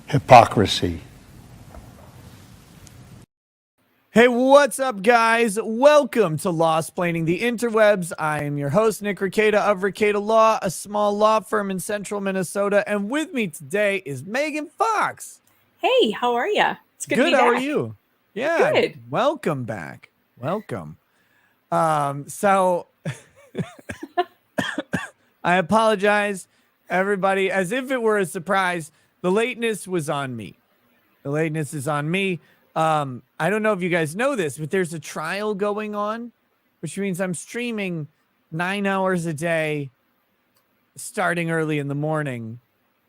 Hypocrisy. Hey, what's up, guys? Welcome to Lost Planning the Interwebs. I am your host, Nick Rekieta of Rekieta Law, a small law firm in central Minnesota. And with me today is Megan Fox. Hey, how are you? It's good to be back. How are you? Yeah, good. Welcome back. Welcome. So I apologize, everybody. As if it were a surprise, the lateness was on me. The lateness is on me. I don't know if you guys know this, but there's a trial going on, which means I'm streaming 9 hours a day, starting early in the morning,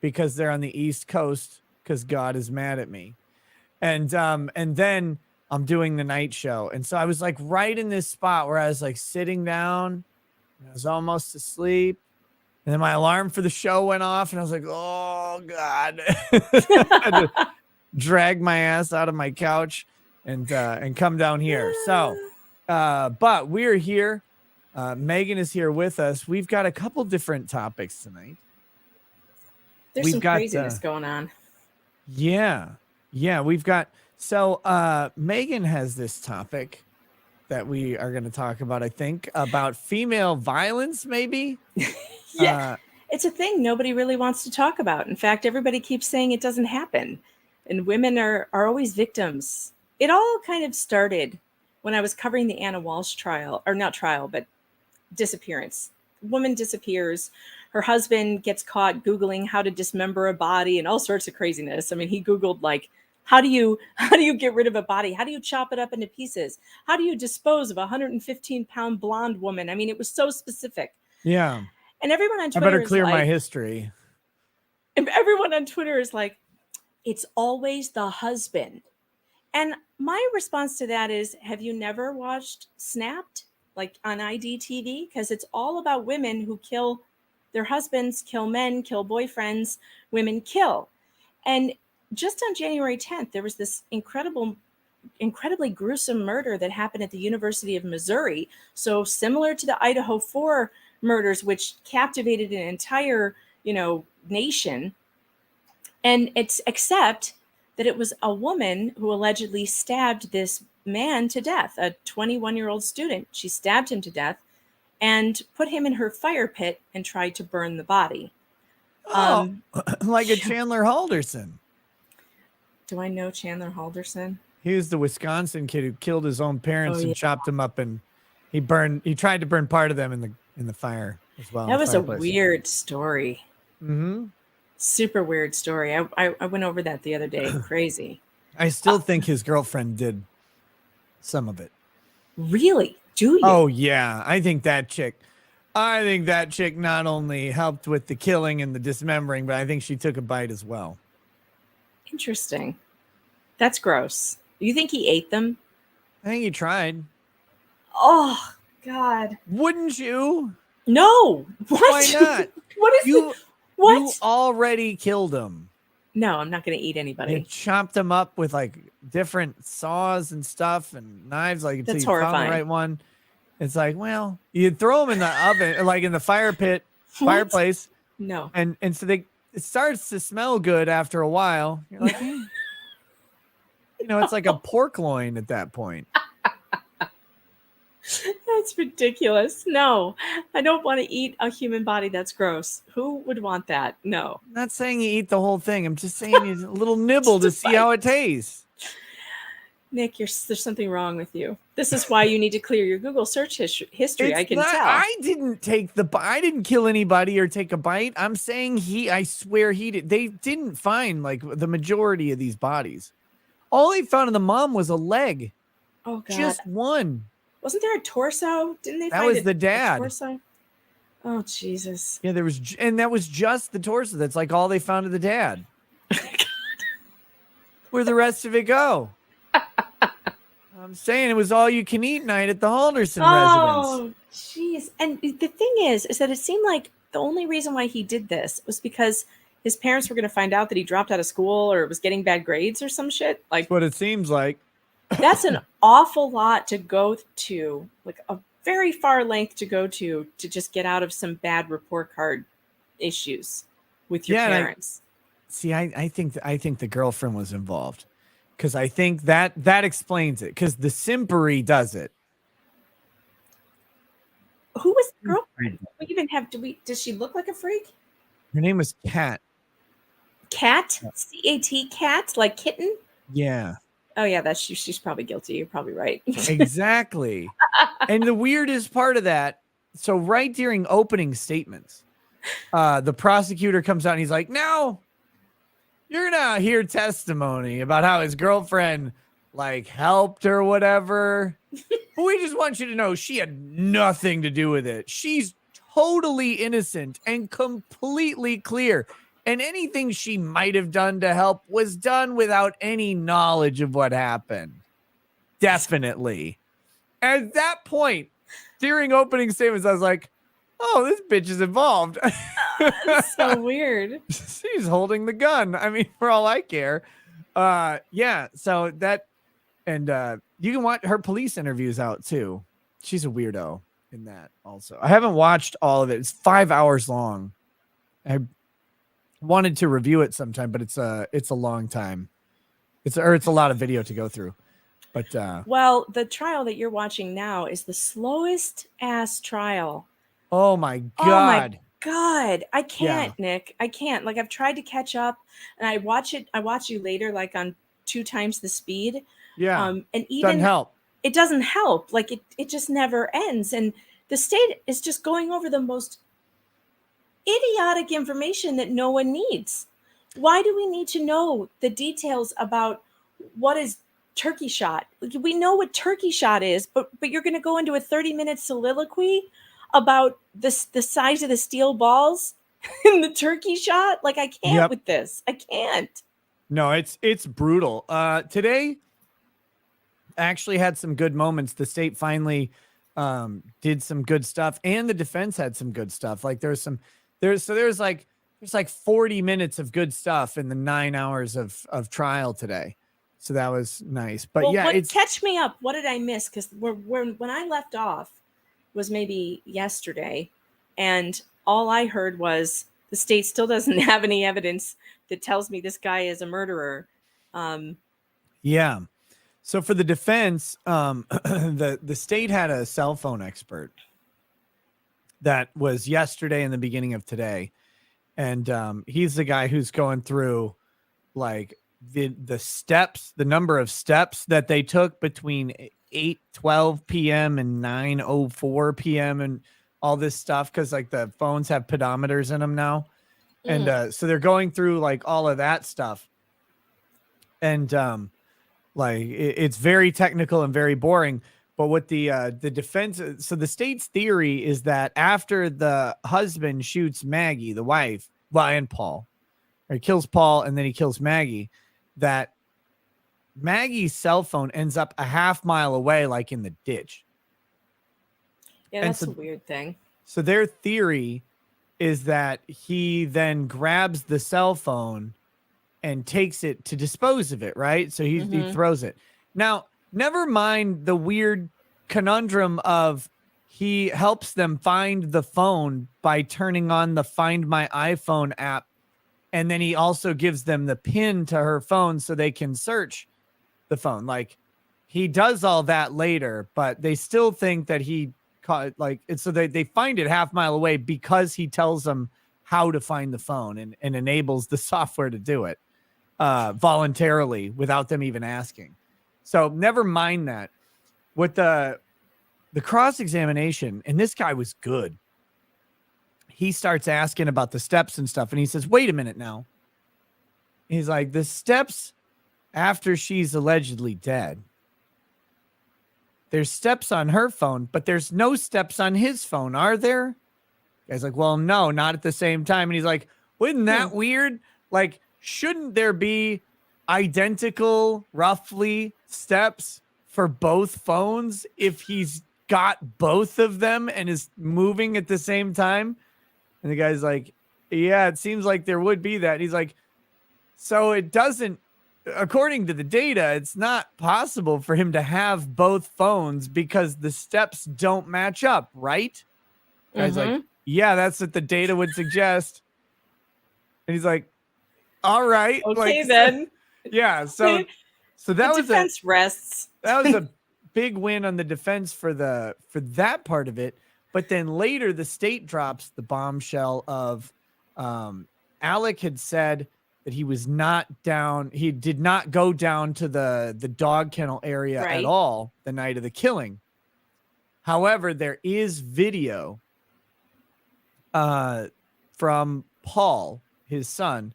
because they're on the East Coast, because God is mad at me. And then I'm doing the night show. And so I was like right in this spot where I was like sitting down and I was almost asleep. And then my alarm for the show went off and I was like, oh God. I had to drag my ass out of my couch and come down here. So, but we're here. Megan is here with us. We've got a couple different topics tonight. There's some craziness going on. Yeah. We've got, so Megan has this topic that we are going to talk about, I think, about female violence, maybe. Yeah, it's a thing nobody really wants to talk about. In fact, everybody keeps saying it doesn't happen. And women are always victims. It all kind of started when I was covering the Anna Walsh trial, or not trial, but disappearance. Woman disappears. Her husband gets caught Googling how to dismember a body and all sorts of craziness. I mean, he Googled like, how do you get rid of a body? How do you chop it up into pieces? How do you dispose of a 115-pound blonde woman? I mean, it was so specific. Yeah. And everyone on Twitter I better clear my history. And everyone on Twitter is like, it's always the husband. And my response to that is, have you never watched Snapped, like on IDTV? Because it's all about women who kill their husbands, kill men, kill boyfriends, women kill. And just on January 10th, there was this incredibly gruesome murder that happened at the University of Missouri. So similar to the Idaho 4 murders, which captivated an entire, nation. And it's except that it was a woman who allegedly stabbed this man to death, a 21-year-old student. She stabbed him to death and put him in her fire pit and tried to burn the body. Like a Chandler Halderson. Do I know Chandler Halderson? He was the Wisconsin kid who killed his own parents and chopped them up, and he tried to burn part of them in the fire as well. That was a weird story. Mm-hmm. Super weird story. I went over that the other day. Crazy. I still think his girlfriend did some of it. Really? Do you? Oh yeah. I think that chick not only helped with the killing and the dismembering, but I think she took a bite as well. Interesting. That's gross. You think he ate them? I think he tried. Oh God. Wouldn't you? No. What? Why not? What is you? What? You already killed him. No, I'm not going to eat anybody. You chopped them up with like different saws and stuff and knives, like until That's you horrifying. found the right one. It's like, well, you throw them in the oven, like in the fireplace. No. And so it starts to smell good after a while. You're like, it's like a pork loin at that point. That's ridiculous. No, I don't want to eat a human body. That's gross. Who would want that? No. I'm not saying you eat the whole thing. I'm just saying you a little nibble to see how it tastes. Nick, there's something wrong with you. This is why you need to clear your Google search history. I can tell. I didn't kill anybody or take a bite. I'm saying I swear he did. They didn't find like the majority of these bodies. All they found in the mom was a leg. Oh God. Just one. Wasn't there a torso? Didn't they find that? Was the dad. Torso? Oh, Jesus. Yeah, and that was just the torso. That's like all they found of the dad. Where'd the rest of it go? I'm saying it was all you can eat night at the Halderson residence. Oh, jeez. And the thing is that it seemed like the only reason why he did this was because his parents were going to find out that he dropped out of school or was getting bad grades or some shit. Like, that's what it seems like. That's an awful lot to go to, like a very far length to go to just get out of some bad report card issues with your parents. I think the girlfriend was involved, because I think that explains it, because the simpery does it. Who was the girlfriend? We even have, does she look like a freak? Her name was Kat. Cat? C-A-T, cat? Like kitten? Yeah. Oh yeah, she's probably guilty. You're probably right. Exactly. And the weirdest part of that, so right during opening statements, the prosecutor comes out and he's like, now you're gonna hear testimony about how his girlfriend like helped or whatever. But we just want you to know she had nothing to do with it. She's totally innocent and completely clear. And anything she might have done to help was done without any knowledge of what happened. Definitely. At that point, during opening statements, I was like, oh, this bitch is involved. That's so weird. She's holding the gun. I mean, for all I care. Yeah. So that, and you can watch her police interviews out too. She's a weirdo in that also. I haven't watched all of it. It's 5 hours long. I wanted to review it sometime, but it's a long time. It's a lot of video to go through. But well, the trial that you're watching now is the slowest ass trial. Oh my God. Oh my God. I can't, yeah. Nick. I can't. Like, I've tried to catch up, and I watch you later, like on 2 times the speed. Yeah. And even doesn't help. It doesn't help. Like it just never ends. And the state is just going over the most idiotic information that no one needs. Why do we need to know the details about what is turkey shot? We know what turkey shot is, but you're going to go into a 30-minute soliloquy about the size of the steel balls in the turkey shot? Like, I can't with this. I can't. No, it's brutal. Today actually had some good moments. The state finally did some good stuff, and the defense had some good stuff. Like there's like 40 minutes of good stuff in the 9 hours of trial today. So that was nice. But well, yeah, catch me up. What did I miss? Because when I left off was maybe yesterday, and all I heard was the state still doesn't have any evidence that tells me this guy is a murderer. Yeah. So for the defense, the state had a cell phone expert that was yesterday and the beginning of today. And he's the guy who's going through like the steps, the number of steps that they took between 8:12 p.m. and 9:04 p.m. and all this stuff. Cause like the phones have pedometers in them now. And so they're going through like all of that stuff. And like it's very technical and very boring. But what the defense, so the state's theory is that after the husband shoots Maggie, the wife, well, and Paul, or he kills Paul and then he kills Maggie, that Maggie's cell phone ends up a half mile away, like in the ditch. Yeah, that's a weird thing. So their theory is that he then grabs the cell phone and takes it to dispose of it, right? So he throws it. Now, never mind the weird conundrum of he helps them find the phone by turning on the Find My iPhone app, and then he also gives them the pin to her phone so they can search the phone. Like, he does all that later, but they still think that he caught, like, it's so they find it half mile away because he tells them how to find the phone and enables the software to do it voluntarily without them even asking. So never mind that. With the cross-examination, and this guy was good. He starts asking about the steps and stuff, and he says, wait a minute now. He's like, the steps after she's allegedly dead. There's steps on her phone, but there's no steps on his phone, are there? The guy's like, well, no, not at the same time. And he's like, wasn't that weird? Like, shouldn't there be identical, roughly, steps for both phones if he's got both of them and is moving at the same time? And the guy's like, yeah, it seems like there would be that. And he's like, so it doesn't according to the data, it's not possible for him to have both phones because the steps don't match up, right? Guy's like, yeah, that's what the data would suggest. And he's like, all right. Okay, like, then. Yeah. So that the was defense rests. That was a big win on the defense for that part of it. But then later the state drops the bombshell of Alec had said that he was not down. He did not go down to the dog kennel area at all the night of the killing. However, there is video from Paul, his son.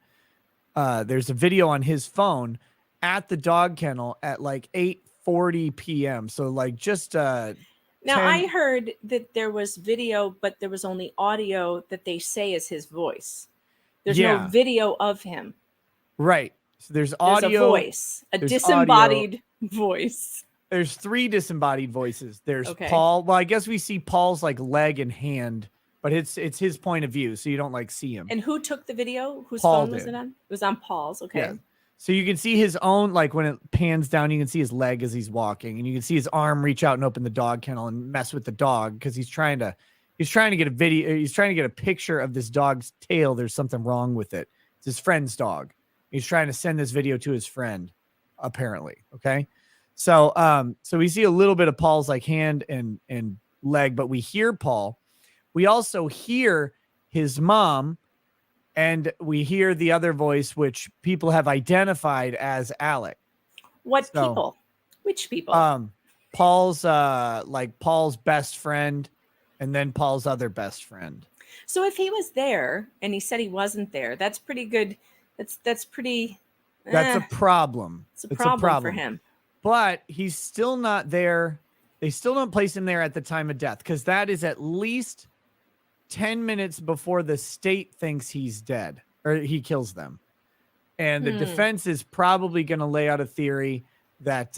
There's a video on his phone at the dog kennel at like 8:40 p.m. So like just now 10... I heard that there was video, but there was only audio that they say is his voice. There's no video of him. Right. So there's audio. There's a voice, a disembodied voice. There's 3 disembodied voices. There's Paul. Well, I guess we see Paul's like leg and hand, but it's his point of view, so you don't like see him. And who took the video? Whose phone was it on? It was on Paul's. Okay. Yeah. So you can see his own, like when it pans down, you can see his leg as he's walking, and you can see his arm reach out and open the dog kennel and mess with the dog because he's trying to get a video. He's trying to get a picture of this dog's tail. There's something wrong with it. It's his friend's dog. He's trying to send this video to his friend, apparently. Okay. So, so we see a little bit of Paul's like hand and leg, but we hear Paul. We also hear his mom, and we hear the other voice, which people have identified as Alec. What people? Which people? Paul's Paul's best friend, and then Paul's other best friend. So if he was there and he said he wasn't there, that's pretty good. That's pretty. That's a problem. It's a problem for him. But he's still not there. They still don't place him there at the time of death because that is at least 10 minutes before the state thinks he's dead or he kills them. And the defense is probably going to lay out a theory that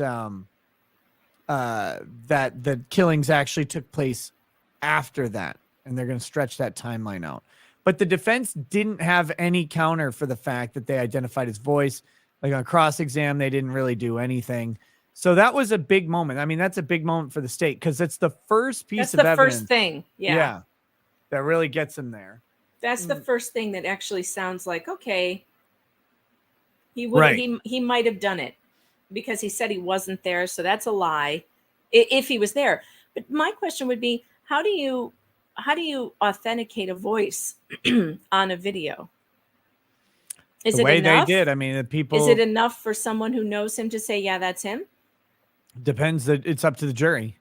that the killings actually took place after that, and they're going to stretch that timeline out. But the defense didn't have any counter for the fact that they identified his voice. Like on cross-exam, they didn't really do anything. So that was a big moment. I mean, that's a big moment for the state because it's the first piece of evidence. That's the first thing. Yeah. That really gets him there. That's the first thing that actually sounds like, okay, he would he might have done it because he said he wasn't there. So that's a lie if he was there. But my question would be, how do you authenticate a voice on a video? Is the it way enough? They did. I mean, the people. Is it enough for someone who knows him to say, yeah, that's him? Depends. It's up to the jury.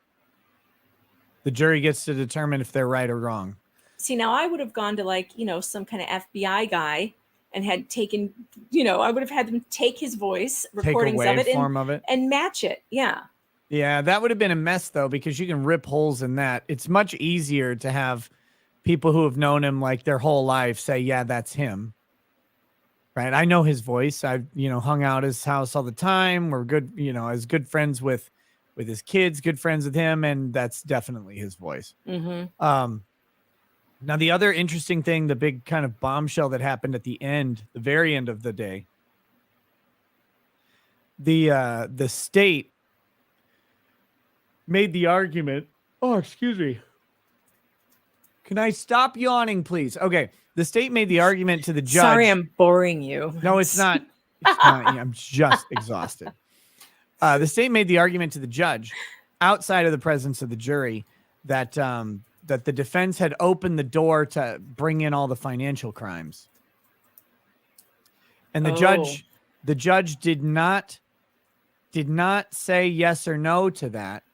The jury gets to determine if they're right or wrong. See, now I would have gone to some kind of FBI guy and had taken, I would have had them take his voice, recordings of it, and match it. Yeah. Yeah, that would have been a mess though, because you can rip holes in that. It's much easier to have people who have known him like their whole life say, yeah, that's him. Right. I know his voice. I've, hung out his house all the time. We're good, as good friends with his kids, good friends with him. And that's definitely his voice. Mm-hmm. Now, the other interesting thing, the big kind of bombshell that happened at the very end of the day, the state made the argument. Oh, excuse me. Can I stop yawning, please? Okay. The state made the argument to the judge. Sorry, I'm boring you. No, it's not. It's not. I'm just exhausted. The state made the argument to the judge outside of the presence of the jury that that the defense had opened the door to bring in all the financial crimes. And the judge did not say yes or no to that.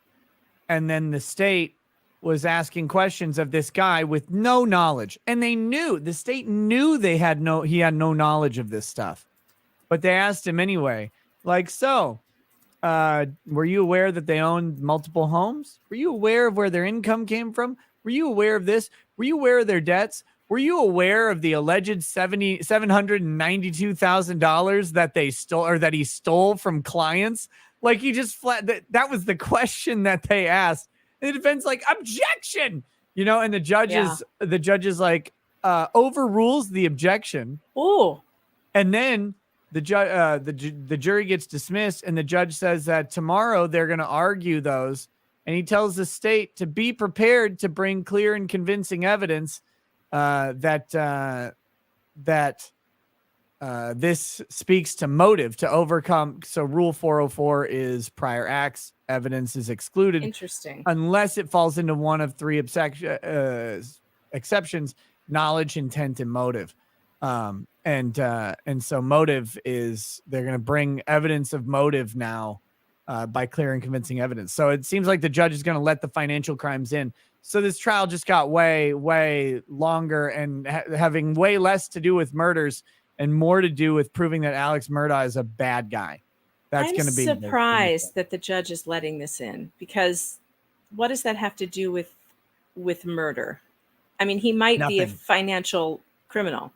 And then the state was asking questions of this guy with no knowledge. And the state knew he had no knowledge of this stuff. But they asked him anyway, like, so, were you aware that they owned multiple homes? Were you aware of where their income came from? Were you aware of this? Were you aware of their debts? Were you aware of the alleged $792,000 that they stole or that he stole from clients? Like he just that was the question that they asked. And the defense like, objection, and the judge is like, overrules the objection. Oh. And then the jury gets dismissed, and the judge says that tomorrow they're going to argue those, and he tells the state to be prepared to bring clear and convincing evidence that this speaks to motive to overcome. So Rule 404 is prior acts evidence is excluded. Interesting. Unless it falls into one of three exceptions: knowledge, intent, and motive. And so motive is, they're going to bring evidence of motive now by clear and convincing evidence. So it seems like the judge is going to let the financial crimes in. So this trial just got way, way longer and having way less to do with murders and more to do with proving that Alex Murdaugh is a bad guy. That's going to be surprised that the judge is letting this in, because what does that have to do with murder? I mean, he might be a financial criminal.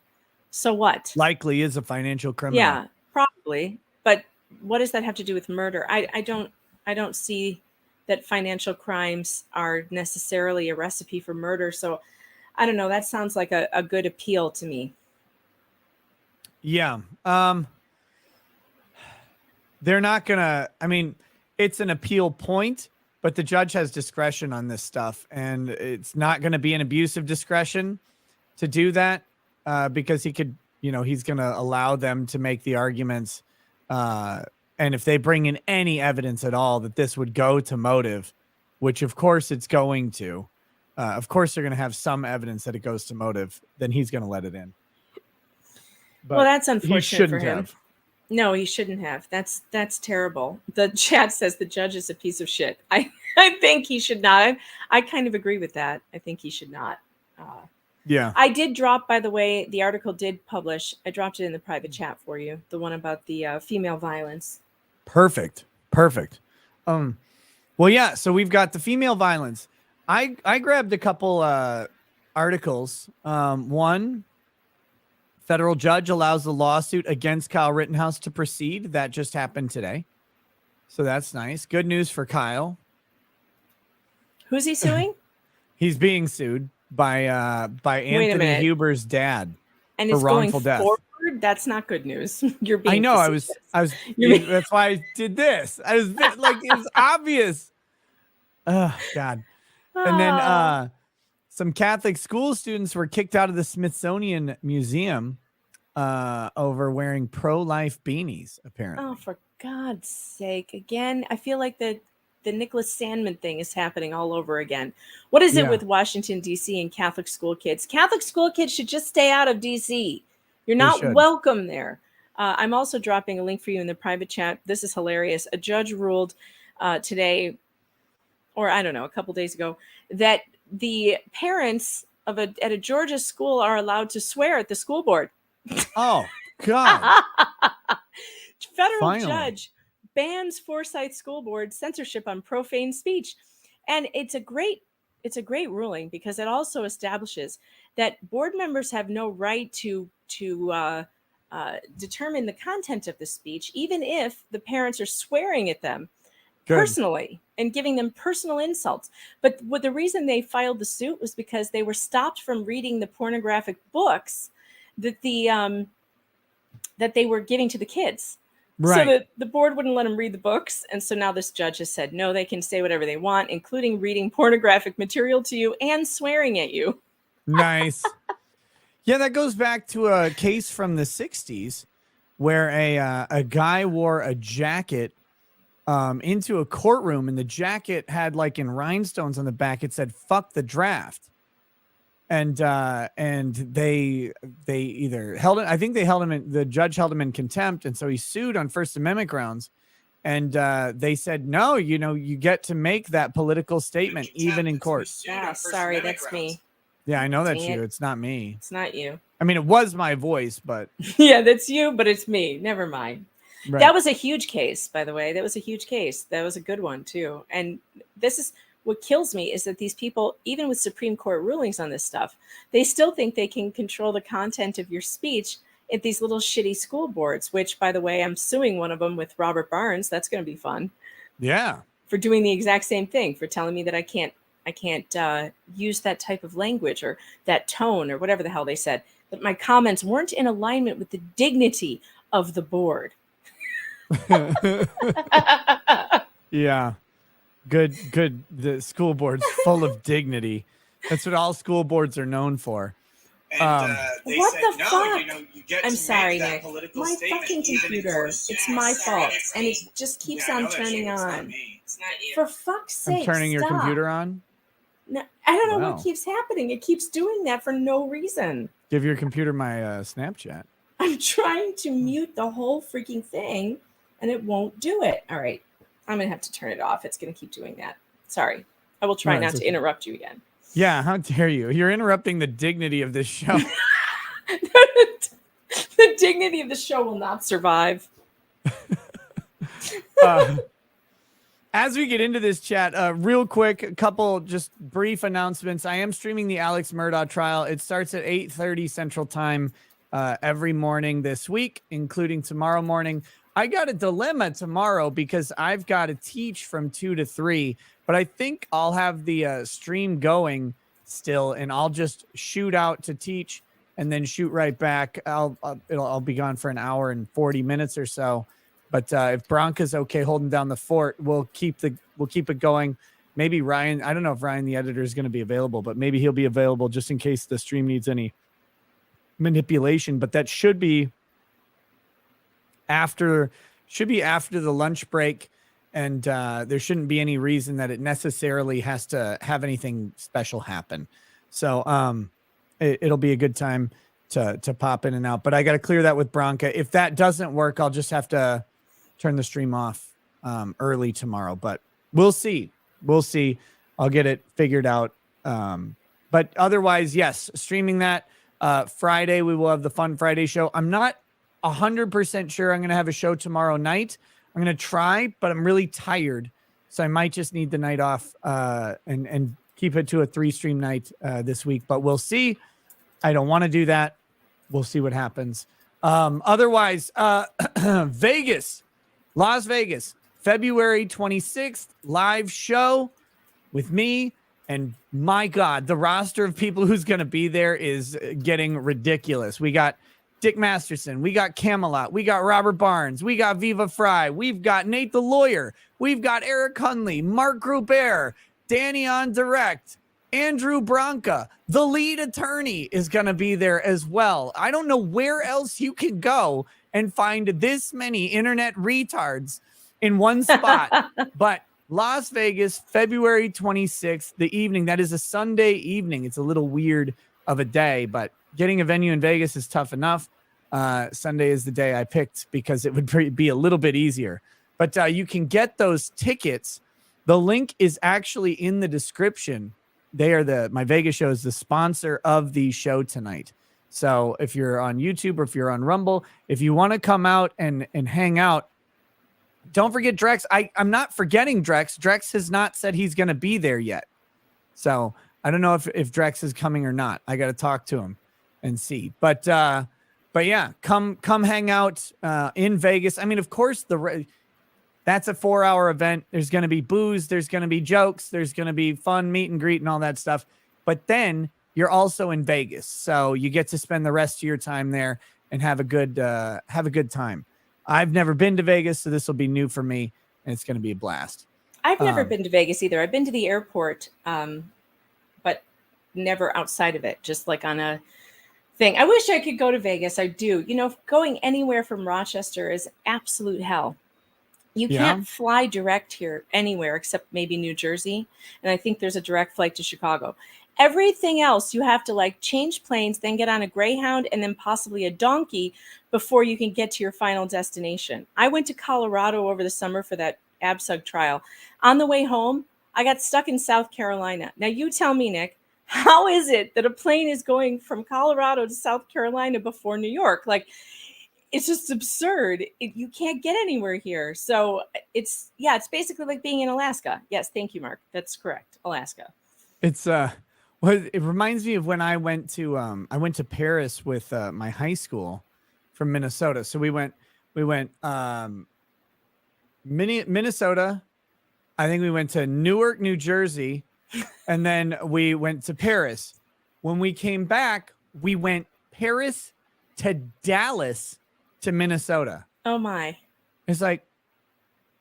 So what? Likely is a financial criminal. Yeah, probably. But what does that have to do with murder? I don't see that financial crimes are necessarily a recipe for murder. So I don't know. That sounds like a good appeal to me. Yeah. They're not gonna, I mean, it's an appeal point, but the judge has discretion on this stuff, and it's not going to be an abuse of discretion to do that because he could, he's going to allow them to make the arguments. And if they bring in any evidence at all that this would go to motive, which of course it's going to, of course they're going to have some evidence that it goes to motive, then he's going to let it in. But well, that's unfortunate he shouldn't for him. have. No, he shouldn't have. That's terrible. The chat says the judge is a piece of shit. I think he should not. I kind of agree with that. I think he should not. Yeah. I did drop, by the way, the article did publish. I dropped it in the private chat for you. The one about the female violence. Perfect. Well, yeah. So we've got the female violence. I grabbed a couple articles. One, federal judge allows the lawsuit against Kyle Rittenhouse to proceed. That just happened today. So that's nice. Good news for Kyle. Who's he suing? He's being sued by Anthony Huber's dad. And it's going forward. That's not good news. You're being I know. facetious. That's why I did this. I was like, it's obvious. Oh God. And then some Catholic school students were kicked out of the Smithsonian Museum over wearing pro-life beanies, apparently. Oh, for God's sake. Again, I feel like the Nicholas Sandman thing is happening all over again. What is it with Washington, D.C. and Catholic school kids? Catholic school kids should just stay out of D.C. You're not welcome there. I'm also dropping a link for you in the private chat. This is hilarious. A judge ruled today, or I don't know, a couple days ago, that the parents at a Georgia school are allowed to swear at the school board. Oh, God. Federal judge bans Forsyth School Board censorship on profane speech. And it's a great ruling, because it also establishes that board members have no right to determine the content of the speech, even if the parents are swearing at them personally and giving them personal insults. But the reason they filed the suit was because they were stopped from reading the pornographic books that that they were giving to the kids. Right. So the board wouldn't let them read the books. And so now this judge has said, no, they can say whatever they want, including reading pornographic material to you and swearing at you. Nice. Yeah, that goes back to a case from the 60s where a guy wore a jacket into a courtroom, and the jacket had, like, in rhinestones on the back, it said "fuck the draft," and they either held it. I think they held him. The judge held him in contempt, and so he sued on First Amendment grounds. And they said, no, you get to make that political statement even in court. Yeah, sorry, that's me. Yeah, I know that's you. It's not me. It's not you. I mean, it was my voice, but yeah, that's you, but it's me. Never mind. Right. That was a huge case, by the way. That was a huge case. That was a good one, too. And this is what kills me, is that these people, even with Supreme Court rulings on this stuff, they still think they can control the content of your speech at these little shitty school boards, which, by the way, I'm suing one of them with Robert Barnes. That's going to be fun. Yeah. For doing the exact same thing, for telling me that I can't use that type of language or that tone or whatever the hell they said, that my comments weren't in alignment with the dignity of the board. Yeah. Good. The school board's full of dignity. That's what all school boards are known for. And they What said, the no, fuck? you know, you get I'm to sorry, make that Nick. political My statement fucking even computer. in court. It's my fault. And it just keeps on turning on. It's not you. For fuck's sake, I'm turning your stop. computer on. No, I don't know Wow. what keeps happening. It keeps doing that for no reason. Give your computer my Snapchat. I'm trying to mute the whole freaking thing, and it won't do it. All right. I'm going to have to turn it off. It's going to keep doing that. Sorry. I will try not to interrupt you again. Yeah, how dare you? You're interrupting the dignity of this show. The dignity of the show will not survive. As we get into this chat, real quick, a couple just brief announcements. I am streaming the Alex Murdaugh trial. It starts at 8:30 Central Time every morning this week, including tomorrow morning. I got a dilemma tomorrow because I've got to teach from 2 to 3, but I think I'll have the stream going still, and I'll just shoot out to teach and then shoot right back. I'll be gone for an hour and 40 minutes or so. But if Bronca's okay holding down the fort, we'll keep it going. Maybe Ryan, I don't know if Ryan, the editor, is going to be available, but maybe he'll be available just in case the stream needs any manipulation. But that should be after the lunch break, and there shouldn't be any reason that it necessarily has to have anything special happen. So it'll be a good time to pop in and out. But I got to clear that with Bronca. If that doesn't work, I'll just have to turn the stream off early tomorrow, but we'll see. I'll get it figured out. But otherwise, yes, streaming that Friday, we will have the Fun Friday show. I'm not 100% sure I'm going to have a show tomorrow night. I'm going to try, but I'm really tired. So I might just need the night off and keep it to a 3-stream night this week, but we'll see. I don't want to do that. We'll see what happens. Otherwise, Las Vegas, February 26th, live show with me. And my God, the roster of people who's going to be there is getting ridiculous. We got Dick Masterson. We got Camelot. We got Robert Barnes. We got Viva Fry. We've got Nate the Lawyer. We've got Eric Hunley, Mark Gruber, Danny on Direct, Andrew Bronca. The lead attorney is going to be there as well. I don't know where else you can go and find this many internet retards in one spot, but Las Vegas, February 26th, the evening. That is a Sunday evening. It's a little weird of a day, but getting a venue in Vegas is tough enough. Sunday is the day I picked because it would be a little bit easier. But you can get those tickets. The link is actually in the description. My Vegas show is the sponsor of the show tonight. So if you're on YouTube or if you're on Rumble, if you want to come out and hang out, don't forget Drex. I'm not forgetting Drex. Drex has not said he's going to be there yet. So I don't know if Drex is coming or not. I got to talk to him and see. But yeah, come hang out in Vegas. I mean, of course, that's a 4-hour event. There's going to be booze. There's going to be jokes. There's going to be fun meet and greet and all that stuff. But then you're also in Vegas. So you get to spend the rest of your time there and have a good time. I've never been to Vegas, so this will be new for me, and it's going to be a blast. I've never been to Vegas either. I've been to the airport, but never outside of it, just like on a thing. I wish I could go to Vegas. I do. You know, going anywhere from Rochester is absolute hell. You can't fly direct here anywhere except maybe New Jersey. And I think there's a direct flight to Chicago. Everything else, you have to like change planes, then get on a Greyhound and then possibly a donkey before you can get to your final destination. I went to Colorado over the summer for that ABSUG trial. On the way home, I got stuck in South Carolina. Now you tell me, Nick, how is it that a plane is going from Colorado to South Carolina before New York? Like, it's just absurd. You can't get anywhere here. So it's basically like being in Alaska. Yes, thank you, Mark. That's correct. Alaska. It's well, it reminds me of when I went to Paris with my high school from Minnesota. So we went Minnesota. I think we went to Newark, New Jersey, and then we went to Paris. When we came back, we went Paris to Dallas to Minnesota. Oh my. It's like,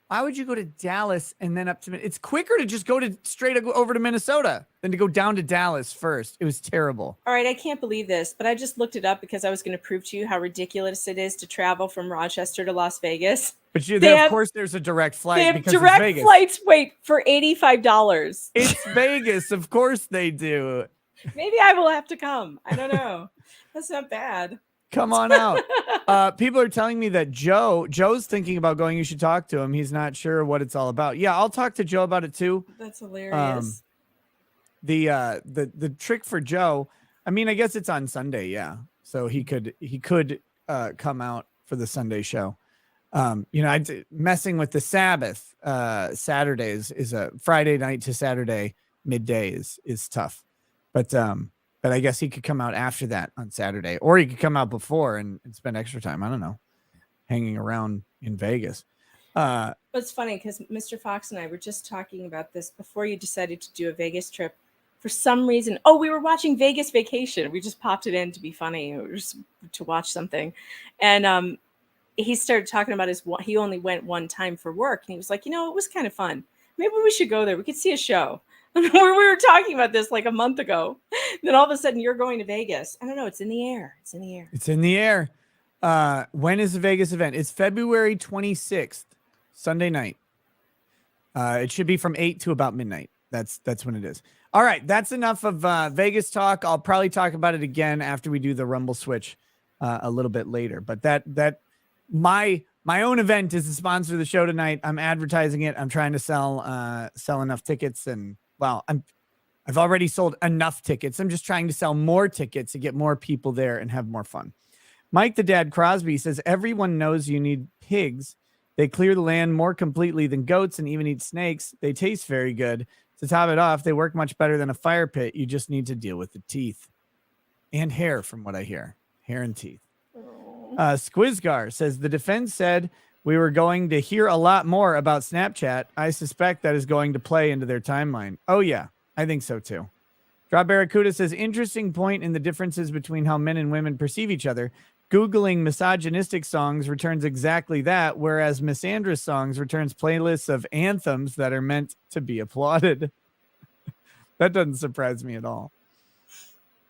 why would you go to Dallas and then up to? It's quicker to just go straight over to Minnesota than to go down to Dallas first. It was terrible. All right, I can't believe this, but I just looked it up because I was going to prove to you how ridiculous it is to travel from Rochester to Las Vegas. But of course, there's a direct flight. They have because direct it's Vegas. flights. Wait, for $85. It's Vegas, of course they do. Maybe I will have to come. I don't know. That's not bad. Come on out. People are telling me that Joe's thinking about going. You should talk to him. He's not sure what it's all about. Yeah, I'll talk to Joe about it too. That's hilarious. The trick for Joe, I mean, I guess it's on Sunday. Yeah. So he could come out for the Sunday show. Messing with the Sabbath, Saturdays is a Friday night to Saturday midday is tough, but I guess he could come out after that on Saturday, or he could come out before and spend extra time. I don't know, hanging around in Vegas. It's funny because Mr. Fox and I were just talking about this before you decided to do a Vegas trip. For some reason, we were watching Vegas Vacation. We just popped it in to be funny, or just to watch something, and he started talking about he only went one time for work, and he was like, it was kind of fun. Maybe we should go there. We could see a show. We were talking about this like a month ago. Then all of a sudden you're going to Vegas. I don't know. It's in the air. It's in the air. It's in the air. When is the Vegas event? It's February 26th, Sunday night. It should be from 8 to about midnight. That's when it is. All right. That's enough of Vegas talk. I'll probably talk about it again after we do the Rumble switch a little bit later. But my own event is the sponsor of the show tonight. I'm advertising it. I'm trying to sell enough tickets, and I've already sold enough tickets. I'm just trying to sell more tickets to get more people there and have more fun. Mike the Dad Crosby says everyone knows you need pigs. They clear the land more completely than goats and even eat snakes. They taste very good. To top it off, they work much better than a fire pit. You just need to deal with the teeth and hair, from what I hear. Hair and teeth. Squizgar says the defense said we were going to hear a lot more about Snapchat. I suspect that is going to play into their timeline. Oh yeah, I think so too. Drop Barracuda says interesting point in the differences between how men and women perceive each other. Googling misogynistic songs returns exactly that, whereas misandrous songs returns playlists of anthems that are meant to be applauded. That doesn't surprise me at all.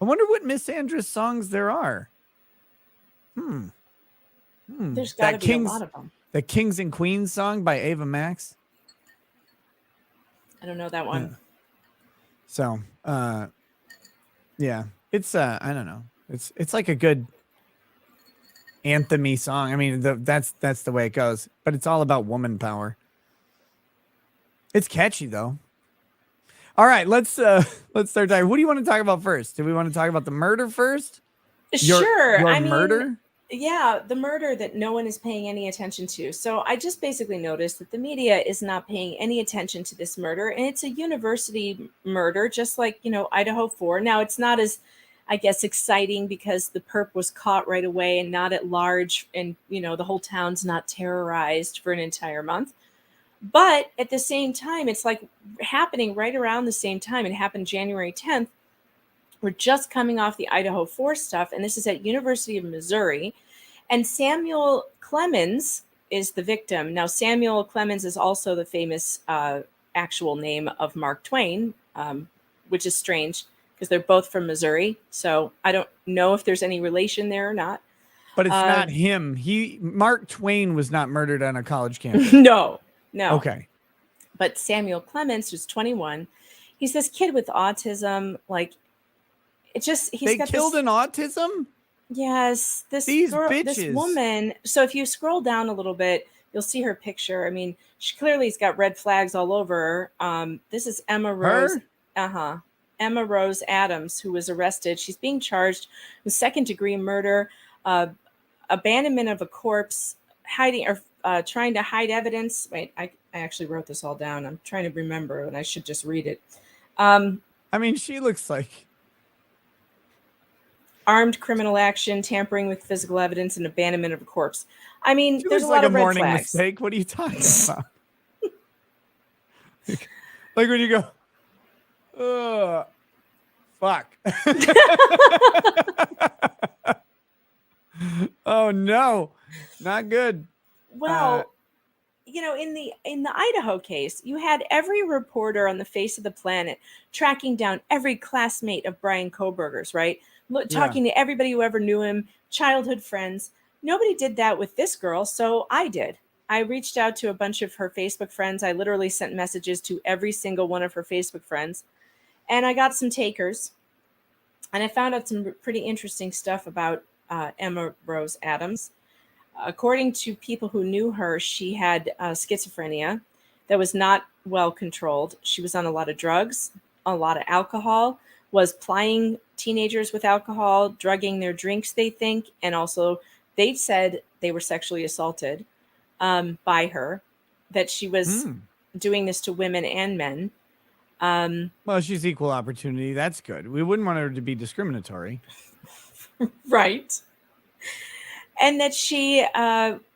I wonder what misandrous songs there are. There's got to be a lot of them. The Kings and Queens song by Ava Max. I don't know that one. Yeah. So, yeah, it's I don't know. It's like a good anthem-y song. I mean, that's the way it goes. But it's all about woman power. It's catchy though. All right, let's start talking. What do you want to talk about first? Do we want to talk about the murder first? Sure. Your murder? Yeah, the murder that no one is paying any attention to. So I just basically noticed that the media is not paying any attention to this murder, and it's a university murder, just like, Idaho 4. Now, it's not as, I guess, exciting because the perp was caught right away and not at large, and, the whole town's not terrorized for an entire month. But at the same time, it's like happening right around the same time. It happened January 10th. We're just coming off the Idaho 4 stuff, and this is at University of Missouri. And Samuel Clemens is the victim. Now, Samuel Clemens is also the famous actual name of Mark Twain, which is strange because they're both from Missouri. So I don't know if there's any relation there or not. But it's not him. Mark Twain was not murdered on a college campus. No. Okay. But Samuel Clemens, who's 21, he's this kid with autism, like, he's killed an autism? Yes. This woman. So if you scroll down a little bit, you'll see her picture. I mean, she clearly has got red flags all over her. This is Emma Rose. Emma Rose Adams, who was arrested. She's being charged with second-degree murder, abandonment of a corpse, hiding or trying to hide evidence. Wait, I actually wrote this all down. I'm trying to remember, and I should just read it. I mean, she looks like armed criminal action, tampering with physical evidence, and abandonment of a corpse. I mean, there's a lot like of a red morning flags. Mistake. What are you talking about? Like when you go, fuck. Oh no, not good. Well, in the Idaho case, you had every reporter on the face of the planet tracking down every classmate of Brian Koberger's, right? Yeah. Talking to everybody who ever knew him, childhood friends. Nobody did that with this girl, so I did. I reached out to a bunch of her Facebook friends. I literally sent messages to every single one of her Facebook friends, and I got some takers. And I found out some pretty interesting stuff about Emma Rose Adams. According to people who knew her, she had schizophrenia that was not well controlled. She was on a lot of drugs, a lot of alcohol, was plying teenagers with alcohol, drugging their drinks, they think. And also, they said they were sexually assaulted by her, that she was doing this to women and men. Well, she's equal opportunity. That's good. We wouldn't want her to be discriminatory. Right. And that she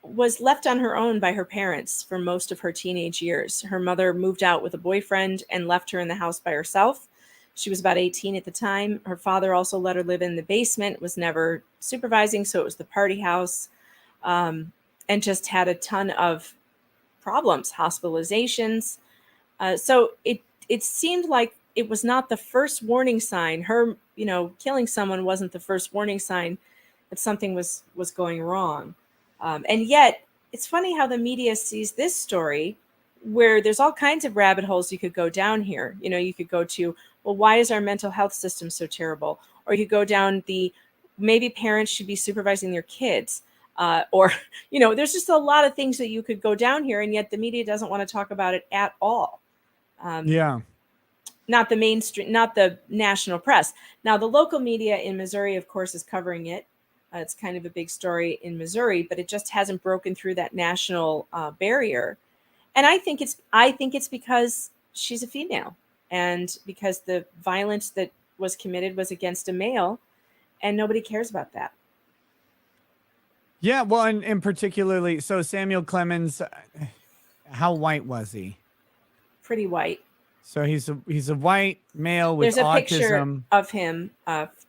was left on her own by her parents for most of her teenage years. Her mother moved out with a boyfriend and left her in the house by herself. She was about 18 at the time. Her father also let her live in the basement, was never supervising, so it was the party house, and just had a ton of problems, hospitalizations. So it seemed like it was not the first warning sign. Her, killing someone wasn't the first warning sign that something was going wrong. And yet, it's funny how the media sees this story, where there's all kinds of rabbit holes you could go down here. You could go to, well, why is our mental health system so terrible? Or you could go down the, maybe parents should be supervising their kids. Or, there's just a lot of things that you could go down here, and yet the media doesn't want to talk about it at all. Yeah. Not the mainstream, not the national press. Now, the local media in Missouri, of course, is covering it. It's kind of a big story in Missouri, but it just hasn't broken through that national barrier. And I think it's because she's a female, and because the violence that was committed was against a male, and nobody cares about that. Yeah. Well, and particularly, so Samuel Clemens, how white was he? Pretty white. So he's a white male with There's a picture autism. of him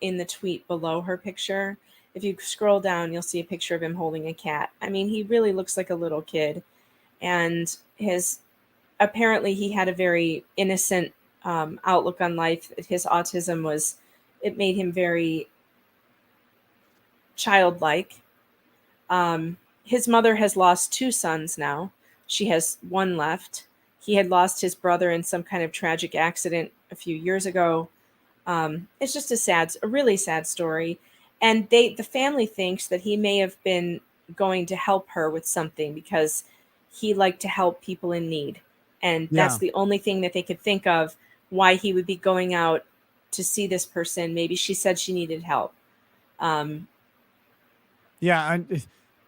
in the tweet below her picture. If you scroll down, you'll see a picture of him holding a cat. I mean, he really looks like a little kid. And apparently he had a very innocent outlook on life. His autism it made him very childlike. His mother has lost 2 sons now. She has 1 left. He had lost his brother in some kind of tragic accident a few years ago. It's just a really sad story. And the family thinks that he may have been going to help her with something, because he liked to help people in need. And that's the only thing that they could think of why he would be going out to see this person. Maybe she said she needed help. Yeah.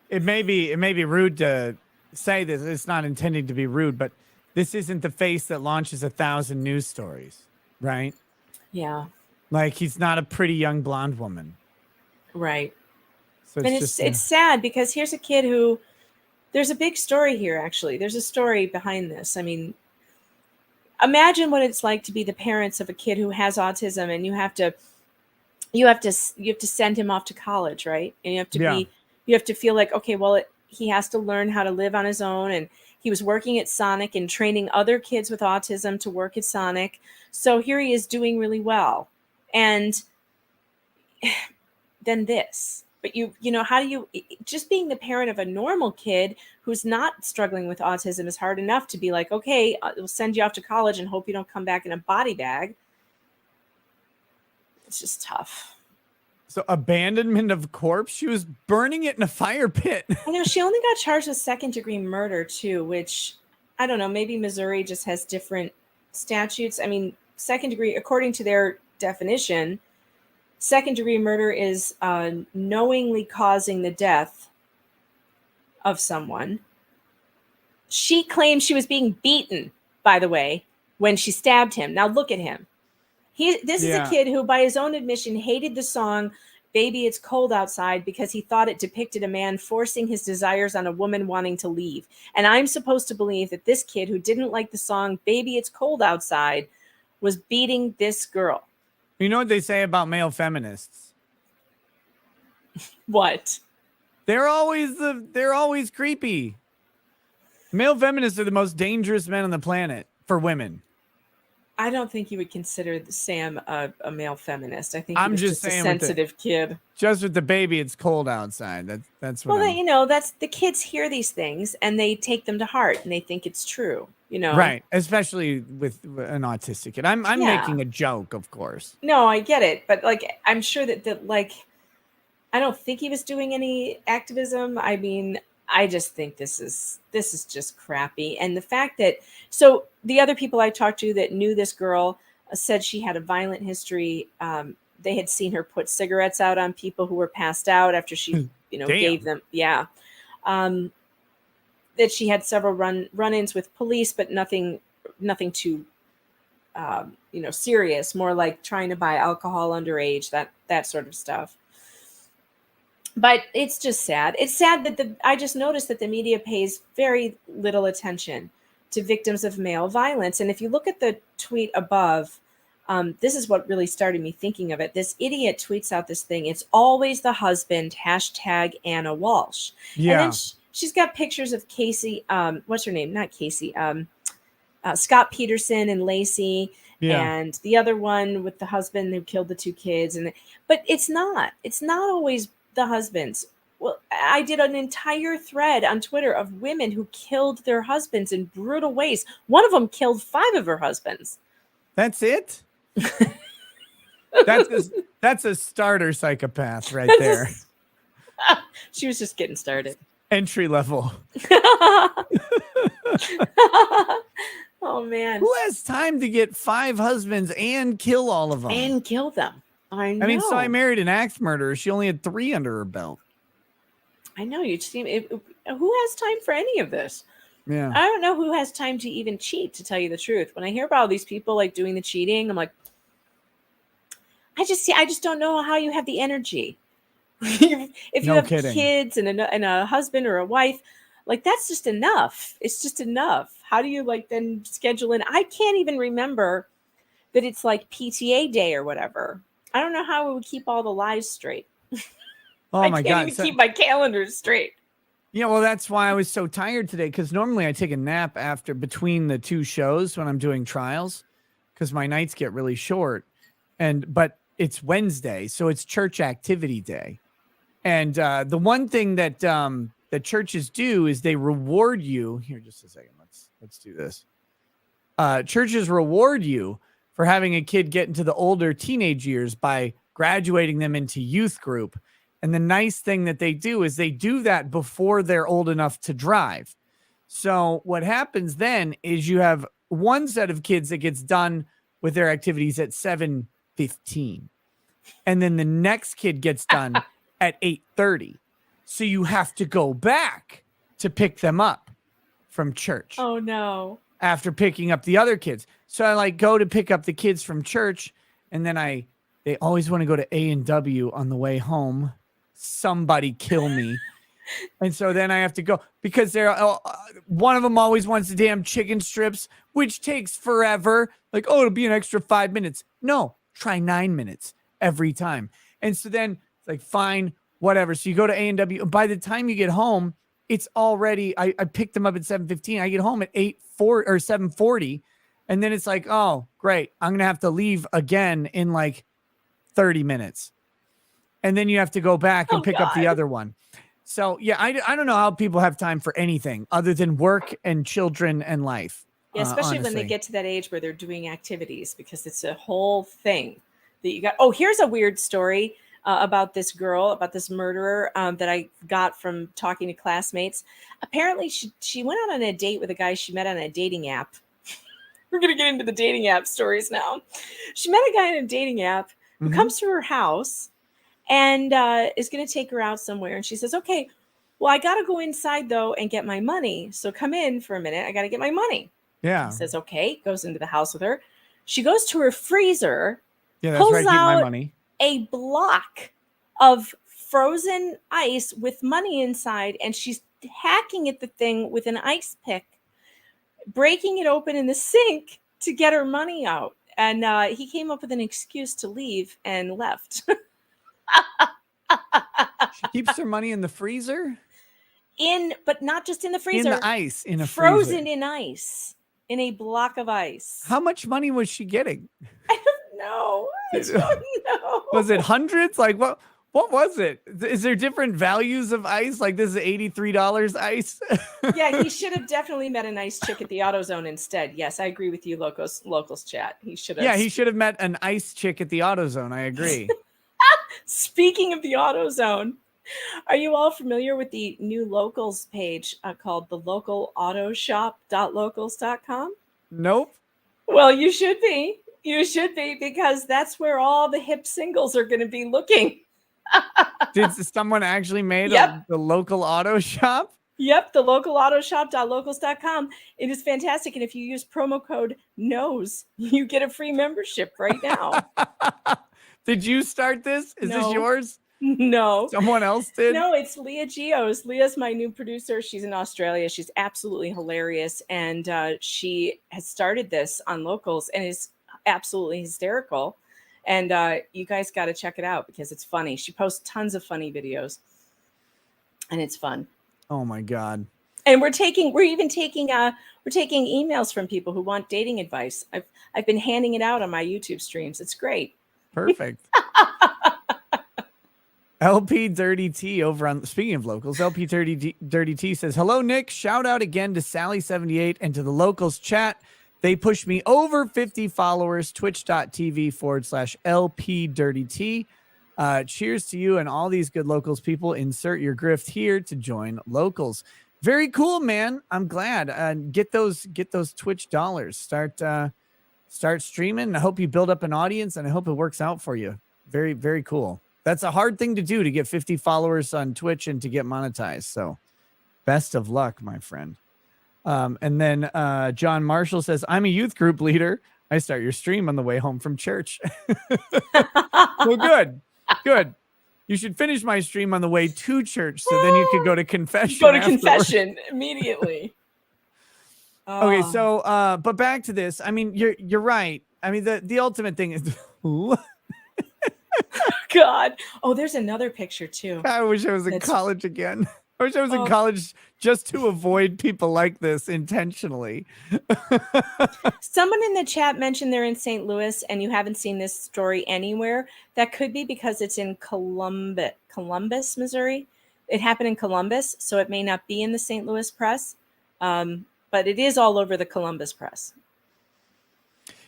It may be rude to say this. It's not intending to be rude, but this isn't the face that launches 1,000 news stories, right? Yeah. Like, he's not a pretty young blonde woman. Right. So And just it's sad, because here's a kid who, there's a big story here, actually. There's a story behind this. I mean, imagine what it's like to be the parents of a kid who has autism, and you have to send him off to college, right? And you have to feel like, okay, well, he has to learn how to live on his own. And he was working at Sonic and training other kids with autism to work at Sonic. So here he is doing really well. And then this. But how do you, just being the parent of a normal kid who's not struggling with autism is hard enough to be like, okay, we'll send you off to college and hope you don't come back in a body bag. It's just tough. So abandonment of corpse? She was burning it in a fire pit. I know, she only got charged with 2nd-degree murder too, which, I don't know, maybe Missouri just has different statutes. I mean, 2nd-degree, according to their definition, 2nd-degree murder is knowingly causing the death of someone. She claims she was being beaten, by the way, when she stabbed him. Now look at him. This is a kid who, by his own admission, hated the song "Baby, It's Cold Outside" because he thought it depicted a man forcing his desires on a woman wanting to leave. And I'm supposed to believe that this kid who didn't like the song "Baby, It's Cold Outside" was beating this girl. You know what they say about male feminists? What? They're always creepy. Male feminists are the most dangerous men on the planet for women. I don't think you would consider Sam a male feminist. I think he I'm was just just a saying sensitive kid. Just with the baby, it's cold outside. That's what. Well, I'm... that's the kids hear these things and they take them to heart and they think it's true. Right, especially with an autistic kid. I'm making a joke, of course. No, I get it, but like I'm sure that like I don't think he was doing any activism. I mean, I just think this is just crappy. And the fact that so the other people I talked to that knew this girl said she had a violent history. They had seen her put cigarettes out on people who were passed out after she, gave them. Yeah. That she had several run-ins with police, but nothing too, serious. More like trying to buy alcohol underage, that sort of stuff. But it's just sad. It's sad that I just noticed that the media pays very little attention to victims of male violence. And if you look at the tweet above, this is what really started me thinking of it. This idiot tweets out this thing. It's always the husband, #Anna Walsh. Yeah. And then she's got pictures of Casey. What's her name? Not Casey. Scott Peterson and Lacey. Yeah. And the other one with the husband who killed the 2 kids. But it's not always the husbands. Well, I did an entire thread on Twitter of women who killed their husbands in brutal ways. One of them killed 5 of her husbands. That's it? That's a starter psychopath right there. She was just getting started. Entry level. Oh man. Who has time to get 5 husbands and kill all of them? And kill them. I know. I mean, so I married an axe murderer. She only had 3 under her belt. I know. You seem. Who has time for any of this? Yeah. I don't know who has time to even cheat, to tell you the truth. When I hear about all these people like doing the cheating, I'm like, I just don't know how you have the energy. If you have kids and a husband or a wife, like that's just enough. It's just enough. How do you like then schedule in? I can't even remember that it's like PTA day or whatever. I don't know how we would keep all the lives straight. Oh my God. I can't even keep my calendar straight. Yeah, well, that's why I was so tired today, because normally I take a nap between the 2 shows when I'm doing trials, because my nights get really short. But it's Wednesday, so it's church activity day. And the one thing that that churches do is they reward you. Here, just a second. Let's do this. Churches reward you for having a kid get into the older teenage years by graduating them into youth group. And the nice thing that they do is they do that before they're old enough to drive. So what happens then is you have one set of kids that gets done with their activities at 7:15. And then the next kid gets done at 8:30. So you have to go back to pick them up from church. Oh no. After picking up the other kids. So I go to pick up the kids from church, and then they always want to go to A&W on the way home. Somebody kill me. And so then I have to go, because one of them always wants the damn chicken strips, which takes forever. Like, oh, it'll be an extra 5 minutes. No, try 9 minutes every time. And so then it's like, fine, whatever. So you go to A&W. By the time you get home, it's already, I picked them up at 7:15. I get home at 8:40 or 7:40. And then it's like, oh, great. I'm going to have to leave again in like 30 minutes. And then you have to go back and pick up the other one. So, yeah, I don't know how people have time for anything other than work and children and life. Yeah, especially when they get to that age where they're doing activities, because it's a whole thing that you got. Oh, here's a weird story about this girl, about this murderer that I got from talking to classmates. Apparently, she went out on a date with a guy she met on a dating app. We're going to get into the dating app stories now. She met a guy on a dating app who comes to her house and is going to take her out somewhere. And she says, okay, well, I got to go inside, though, and get my money. So come in for a minute. I got to get my money. Yeah. He says, okay, goes into the house with her. She goes to her freezer. Yeah, that's where I keep my money. A block of frozen ice with money inside, and she's hacking at the thing with an ice pick, breaking it open in the sink to get her money out. And he came up with an excuse to leave and left. She keeps her money in the freezer? But not just in the In freezer. the ice, in a Frozen freezer. in ice, in a block of ice. How much money was she getting? I don't know. I don't know. Was it hundreds? Like what was it? Is there different values of ice? Like this is $83 ice? Yeah, he should have definitely met a nice chick at the AutoZone instead. Yes, I agree with you, locals chat. He should have. Yeah, he should have met an ice chick at the AutoZone. I agree. Speaking of the AutoZone, are you all familiar with the new locals page called the localautoshop.locals.com? Nope. Well, you should be. You should be, because that's where all the hip singles are going to be looking. Did someone actually made the local auto shop? Yep, the localautoshop.locals.com. It is fantastic. And if you use promo code NOSE, you get a free membership right now. Did you start this? Is this yours? No. Someone else did? No, it's Leah Geo's. Leah's my new producer. She's in Australia. She's absolutely hilarious. And she has started this on Locals and is absolutely hysterical. And you guys got to check it out because it's funny. She posts tons of funny videos and it's fun. Oh my God. And we're even taking emails from people who want dating advice. I've been handing it out on my YouTube streams. It's great. Perfect. LP Dirty T over on, speaking of locals, LP Dirty T says, hello, Nick. Shout out again to Sally78 and to the locals chat. They pushed me over 50 followers, twitch.tv/LP Dirty T. Cheers to you and all these good locals people. Insert your grift here to join locals. Very cool, man. I'm glad. Get those Twitch dollars. Start streaming. I hope you build up an audience and I hope it works out for you. Very, very cool. That's a hard thing to do, to get 50 followers on Twitch and to get monetized. So best of luck, my friend. And then John Marshall says, I'm a youth group leader. I start your stream on the way home from church. Well, good. You should finish my stream on the way to church so then you could go to confession. Confession immediately. Okay, so but back to this. I mean, you're right. I mean, the ultimate thing is God. Oh, there's another picture too. I wish I was in college again. I wish I was in college just to avoid people like this intentionally. Someone in the chat mentioned they're in St. Louis and you haven't seen this story anywhere. That could be because it's in Columbus, Missouri. It happened in Columbus, so it may not be in the St. Louis press, but it is all over the Columbus press.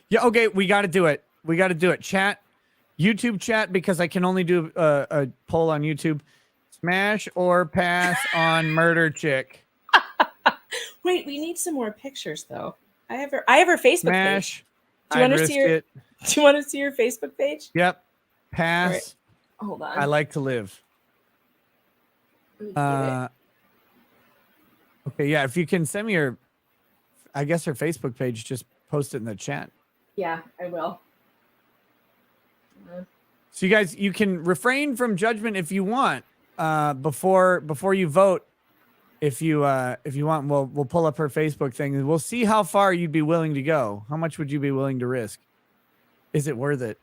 Yeah, okay, we got to do it. Chat, YouTube chat, because I can only do a poll on YouTube. Smash or pass on murder chick? Wait, we need some more pictures though. I have her Facebook page. Do you want to see her? Do you want to see her Facebook page? Yep. Pass. Right. Hold on. I like to live. Okay, yeah. If you can send me her, I guess her Facebook page, just post it in the chat. Yeah, I will. So you guys, you can refrain from judgment if you want. Before you vote, if you want, we'll pull up her Facebook thing and we'll see how far you'd be willing to go. How much would you be willing to risk? Is it worth it?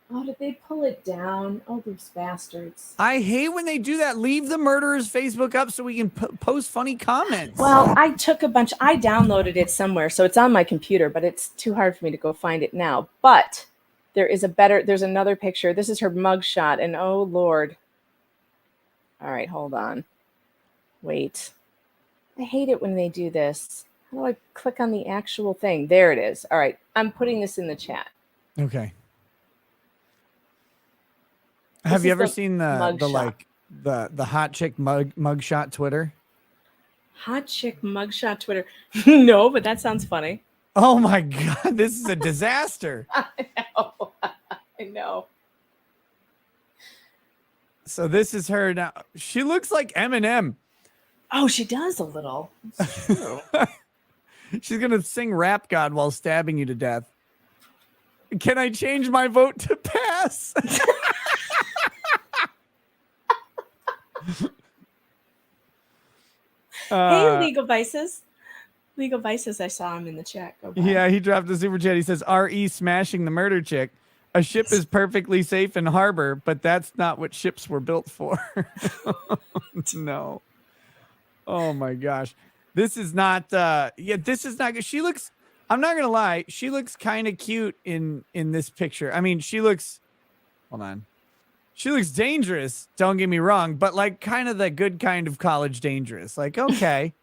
Oh, did they pull it down? Oh, those bastards. I hate when they do that. Leave the murderer's Facebook up so we can post funny comments. Well, I downloaded it somewhere, so it's on my computer, but it's too hard for me to go find it now. But there's another picture. This is her mugshot, and oh Lord. All right, hold on. Wait. I hate it when they do this. How do I click on the actual thing? There it is. All right, I'm putting this in the chat. Okay. Have you ever seen the hot chick mugshot Twitter? Hot chick mugshot Twitter. No, but that sounds funny. Oh my God, this is a disaster. I know. So this is her now. She looks like Eminem. Oh, she does a little. She's going to sing Rap God while stabbing you to death. Can I change my vote to pass? Hey, Legal Vices. I saw him in the chat. Yeah, he dropped a super chat. He says, RE smashing the murder chick. A ship is perfectly safe in harbor, but that's not what ships were built for. No. Oh my gosh. This is not this is not good. She looks, I'm not gonna lie, she looks kind of cute in this picture. I mean, she looks, hold on. She looks dangerous, don't get me wrong, but like kind of the good kind of college dangerous. Like, okay.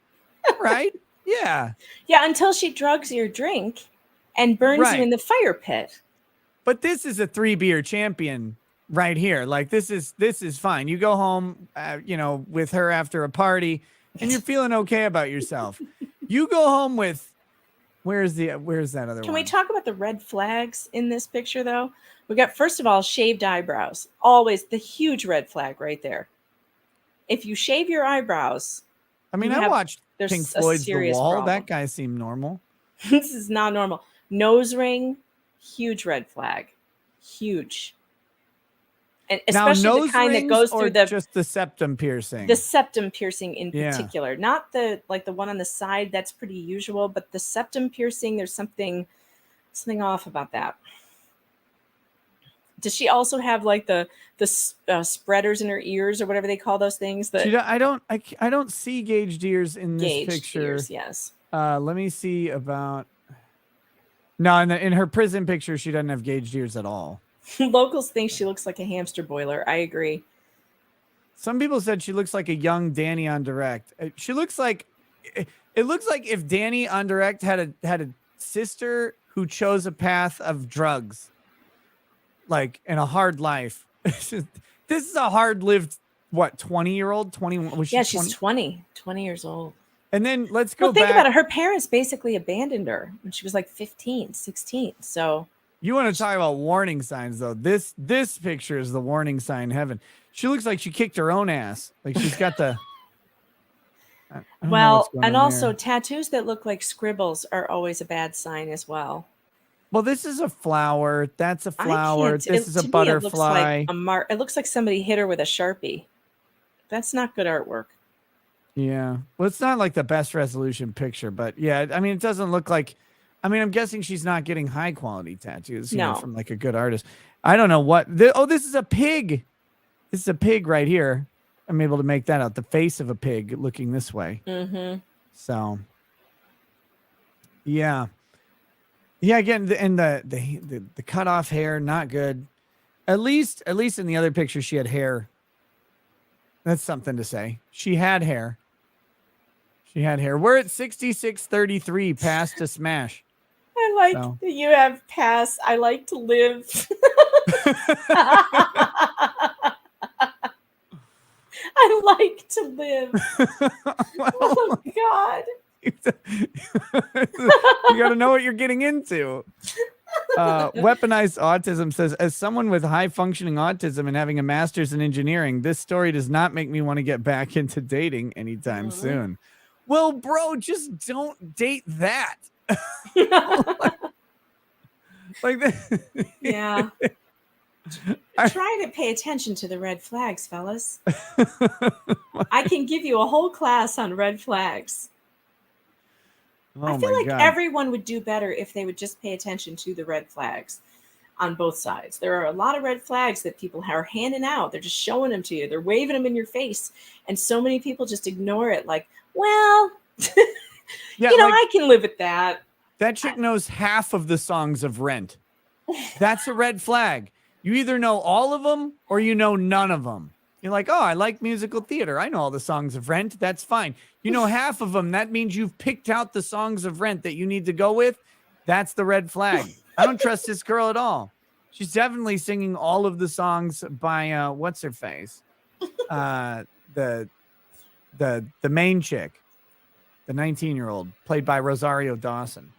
Right? Yeah. Yeah, until she drugs your drink and burns you in the fire pit. But this is a 3-beer champion right here. Like this is fine. You go home, with her after a party, and you're feeling okay about yourself. You go home with, where's that other one? Can we talk about the red flags in this picture though? We got, first of all, shaved eyebrows. Always the huge red flag right there. If you shave your eyebrows, I mean, I watched Pink Floyd's The Wall. Problem. That guy seemed normal. This is not normal. Nose ring, huge red flag. Huge. And especially the kind that goes through just the septum piercing. The septum piercing in particular. Not the one on the side, that's pretty usual, but the septum piercing, there's something off about that. Does she also have like the spreaders in her ears or whatever they call those things? I don't see gauged ears in this picture. Ears, yes. Let me see about. No, in her prison picture, she doesn't have gauged ears at all. Locals think she looks like a hamster boiler. I agree. Some people said she looks like a young Danny on Direct. She looks like, it looks like if Danny on Direct had a sister who chose a path of drugs, like in a hard life. This is a hard-lived, 20-year-old, 21. Yeah, she's 20 years old. And then let's go back. Think about it. Her parents basically abandoned her when she was like 15, 16. So you want to talk about warning signs, though. This picture is the warning sign heaven. She looks like she kicked her own ass. Like she's got the. Well, and also tattoos that look like scribbles are always a bad sign as well. Well, this is a flower. That's a flower. This is a butterfly. It looks like somebody hit her with a Sharpie. That's not good artwork. Yeah. Well, it's not like the best resolution picture, but yeah, I mean, it doesn't look like, I'm guessing she's not getting high quality tattoos from like a good artist. I don't know what. This is a pig. This is a pig right here. I'm able to make that out. The face of a pig looking this way. Mm-hmm. So, yeah. Yeah, again, and the cut off hair, not good. At least in the other picture, she had hair. That's something to say. She had hair. We're at 66-33, pass to smash. I like that you have pass. I like to live. I like to live. Oh God. You got to know what you're getting into. Weaponized autism says, as someone with high functioning autism and having a master's in engineering, this story does not make me want to get back into dating anytime soon. Well, bro, just don't date that. Like that. Yeah. Try to pay attention to the red flags, fellas. I can give you a whole class on red flags. I feel like everyone would do better if they would just pay attention to the red flags on both sides. There are a lot of red flags that people are handing out. They're just showing them to you. They're waving them in your face. And so many people just ignore it. Like, well, I can live with that. That chick knows half of the songs of Rent. That's a red flag. You either know all of them or you know none of them. You're like, oh, I like musical theater. I know all the songs of Rent. That's fine. You know half of them. That means you've picked out the songs of Rent that you need to go with. That's the red flag. I don't trust this girl at all. She's definitely singing all of the songs by what's her face? The main chick, the 19-year-old, played by Rosario Dawson.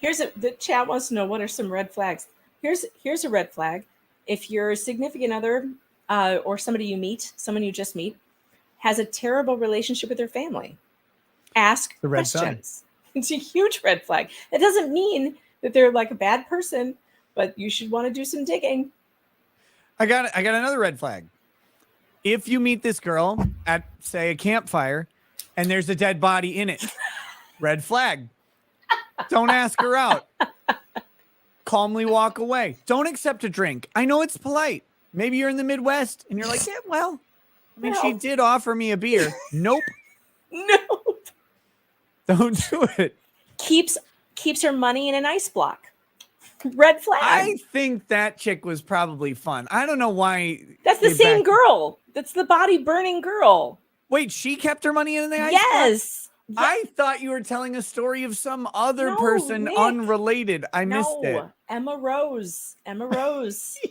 The chat wants to know, what are some red flags? Here's a red flag. If your significant other or someone you just meet, has a terrible relationship with their family, ask questions. It's a huge red flag. It doesn't mean that they're like a bad person, but you should want to do some digging. I got another red flag. If you meet this girl at, say, a campfire and there's a dead body in it, red flag. Don't ask her out. calmly walk away. Don't accept a drink. I know it's polite. Maybe you're in the Midwest and you're like, yeah, well, I mean, she did offer me a beer. Nope. No. Don't do it. Keeps her money in an ice block. Red flag. I think that chick was probably fun. I don't know why. That's the same girl. That's the body burning girl. Wait, she kept her money in the ice Yes. block? I thought you were telling a story of some other person Nick. Unrelated. I missed it. Emma Rose.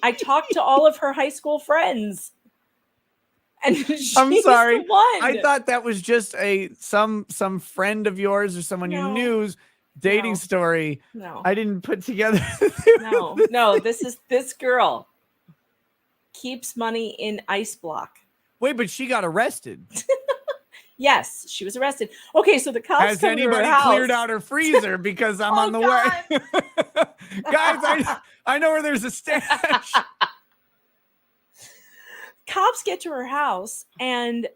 I talked to all of her high school friends. And I'm sorry. The one. I thought that was just some friend of yours or someone you knew's dating story. No. I didn't put together. No, this girl keeps money in ice block. Wait, but she got arrested. Yes, she was arrested. Okay, so the cops Has come to her anybody house. cleared out her freezer because I'm on the way? Guys, I know where there's a stash. Cops get to her house and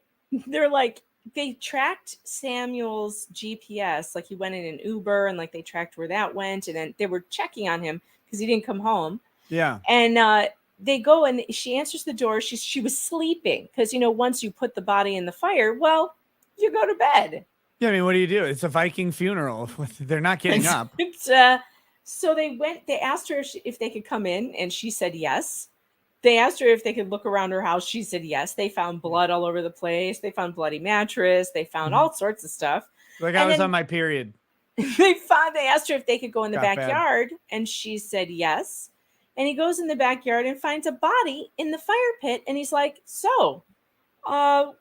they're like, they tracked Samuel's GPS. Like he went in an Uber and like they tracked where that went. And then they were checking on him because he didn't come home. Yeah. And they go and she answers the door. She was sleeping because, once you put the body in the fire, well, you go to bed. Yeah, I mean, what do you do? It's a Viking funeral. They're not getting up. So they asked her if they could come in, and she said yes. They asked her if they could look around her house. She said yes. They found blood all over the place. They found bloody mattress. They found all sorts of stuff. Like I was on my period. They asked her if they could go in the backyard, and she said yes. And he goes in the backyard and finds a body in the fire pit, and he's like, so,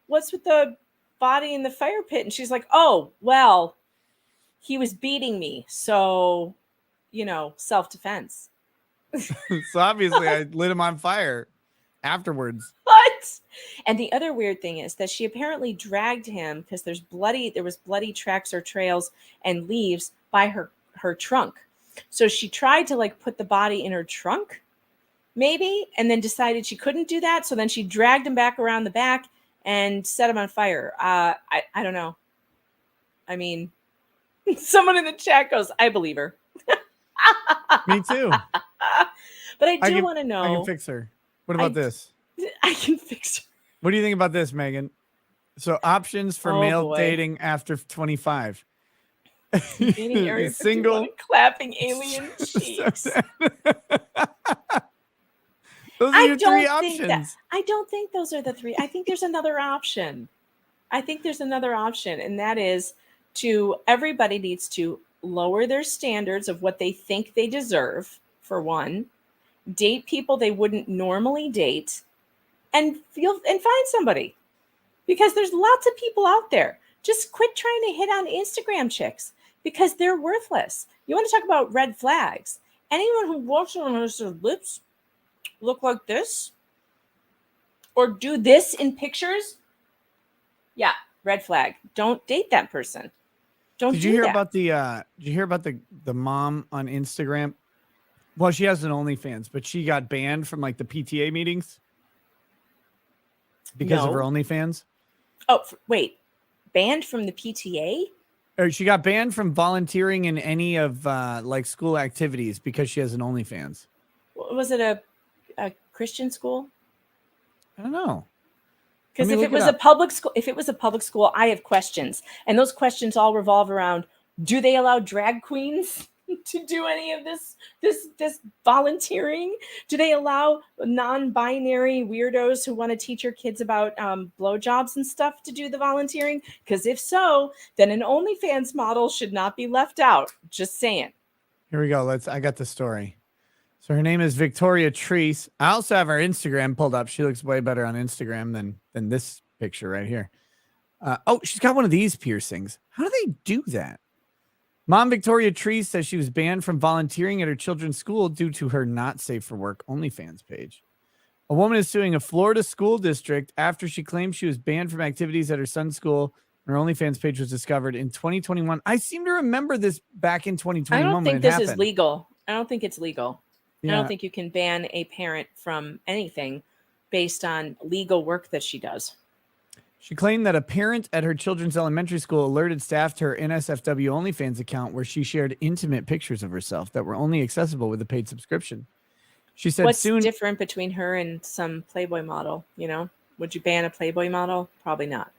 what's with the body in the fire pit? And she's like, oh, well, he was beating me, so self-defense. So obviously I lit him on fire afterwards. What? And the other weird thing is that she apparently dragged him because there was bloody tracks or trails and leaves by her trunk. So she tried to like put the body in her trunk maybe, and then decided she couldn't do that, so then she dragged him back around the back and set him on fire. I don't know. I mean, someone in the chat goes, I believe her. Me too. But I do want to know. I can fix her. What about this? I can fix her. What do you think about this, Megan? So options for male dating after 25. Single, clapping alien cheeks. Those are your three options. I don't think those are the three. I think there's another option. And that is everybody needs to lower their standards of what they think they deserve, for one, date people they wouldn't normally date, and find somebody. Because there's lots of people out there. Just quit trying to hit on Instagram chicks because they're worthless. You want to talk about red flags? Anyone who walks around and has their lips look like this or do this in pictures, yeah, red flag. Don't date that person. Did you hear about the mom on Instagram? Well, she has an OnlyFans, but she got banned from like the PTA meetings because of her OnlyFans. Oh, wait, banned from the PTA? Or she got banned from volunteering in any of like school activities because she has an OnlyFans. Was it a Christian school? I don't know. Because if it was a public school, I have questions, and those questions all revolve around: do they allow drag queens to do any of this volunteering? Do they allow non-binary weirdos who want to teach your kids about blowjobs and stuff to do the volunteering? Because if so, then an OnlyFans model should not be left out. Just saying. Here we go. I got the story. So her name is Victoria Treese. I also have her Instagram pulled up. She looks way better on Instagram than this picture right here. She's got one of these piercings. How do they do that? Mom Victoria Treese says she was banned from volunteering at her children's school due to her not safe for work OnlyFans page. A woman is suing a Florida school district after she claimed she was banned from activities at her son's school. Her OnlyFans page was discovered in 2021. I seem to remember this back in 2021. I don't think this is legal. I don't think it's legal. Yeah. I don't think you can ban a parent from anything based on legal work that she does. She claimed that a parent at her children's elementary school alerted staff to her NSFW OnlyFans account where she shared intimate pictures of herself that were only accessible with a paid subscription. She said What's soon. different between her and some Playboy model? Would you ban a Playboy model? Probably not.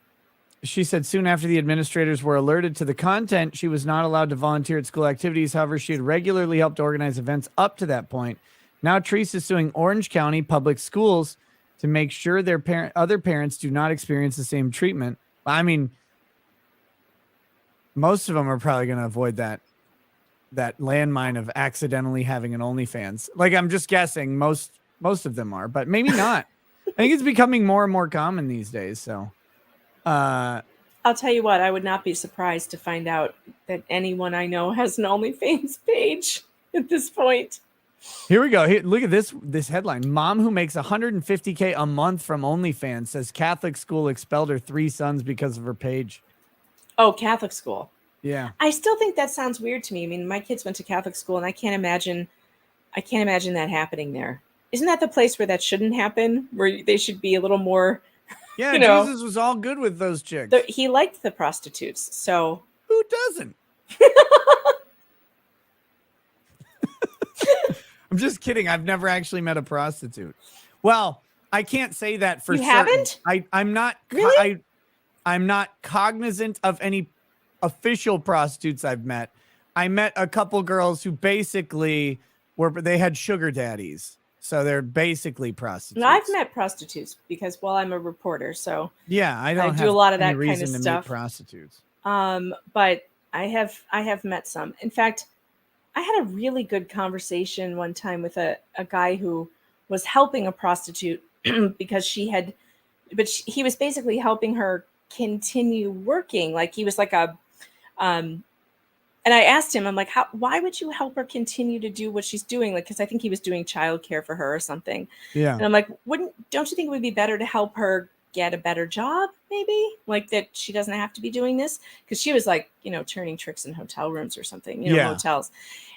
She said soon after the administrators were alerted to the content, she was not allowed to volunteer at school activities. However, she had regularly helped organize events up to that point. Now, Treese is suing Orange County Public Schools to make sure their other parents do not experience the same treatment. I mean, most of them are probably going to avoid that landmine of accidentally having an OnlyFans. Like, I'm just guessing most of them are, but maybe not. I think it's becoming more and more common these days. So, I'll tell you what, I would not be surprised to find out that anyone I know has an OnlyFans page at this point. Here we go. Here, look at this headline. Mom who makes $150K a month from OnlyFans says Catholic school expelled her 3 sons because of her page. Oh, Catholic school. Yeah. I still think that sounds weird to me. I mean, my kids went to Catholic school and I can't imagine that happening there. Isn't that the place where that shouldn't happen? Where they should be a little more, yeah, Jesus was all good with those chicks. He liked the prostitutes. So who doesn't? I'm just kidding. I've never actually met a prostitute. Well, I can't say that for you certain. Haven't? I'm not really. I'm not cognizant of any official prostitutes I've met. I met a couple girls who basically they had sugar daddies, so they're basically prostitutes. No, I've met prostitutes because, well, I'm a reporter, so yeah, I do a lot of that kind of stuff. Meet prostitutes. But I have met some. In fact, I had a really good conversation one time with a guy who was helping a prostitute because he was basically helping her continue working. Like he was like and I asked him, I'm like, why would you help her continue to do what she's doing? Like, cause I think he was doing childcare for her or something. Yeah. And I'm like, don't you think it would be better to help her get a better job? Maybe like that she doesn't have to be doing this. Cause she was like, turning tricks in hotel rooms or something, hotels.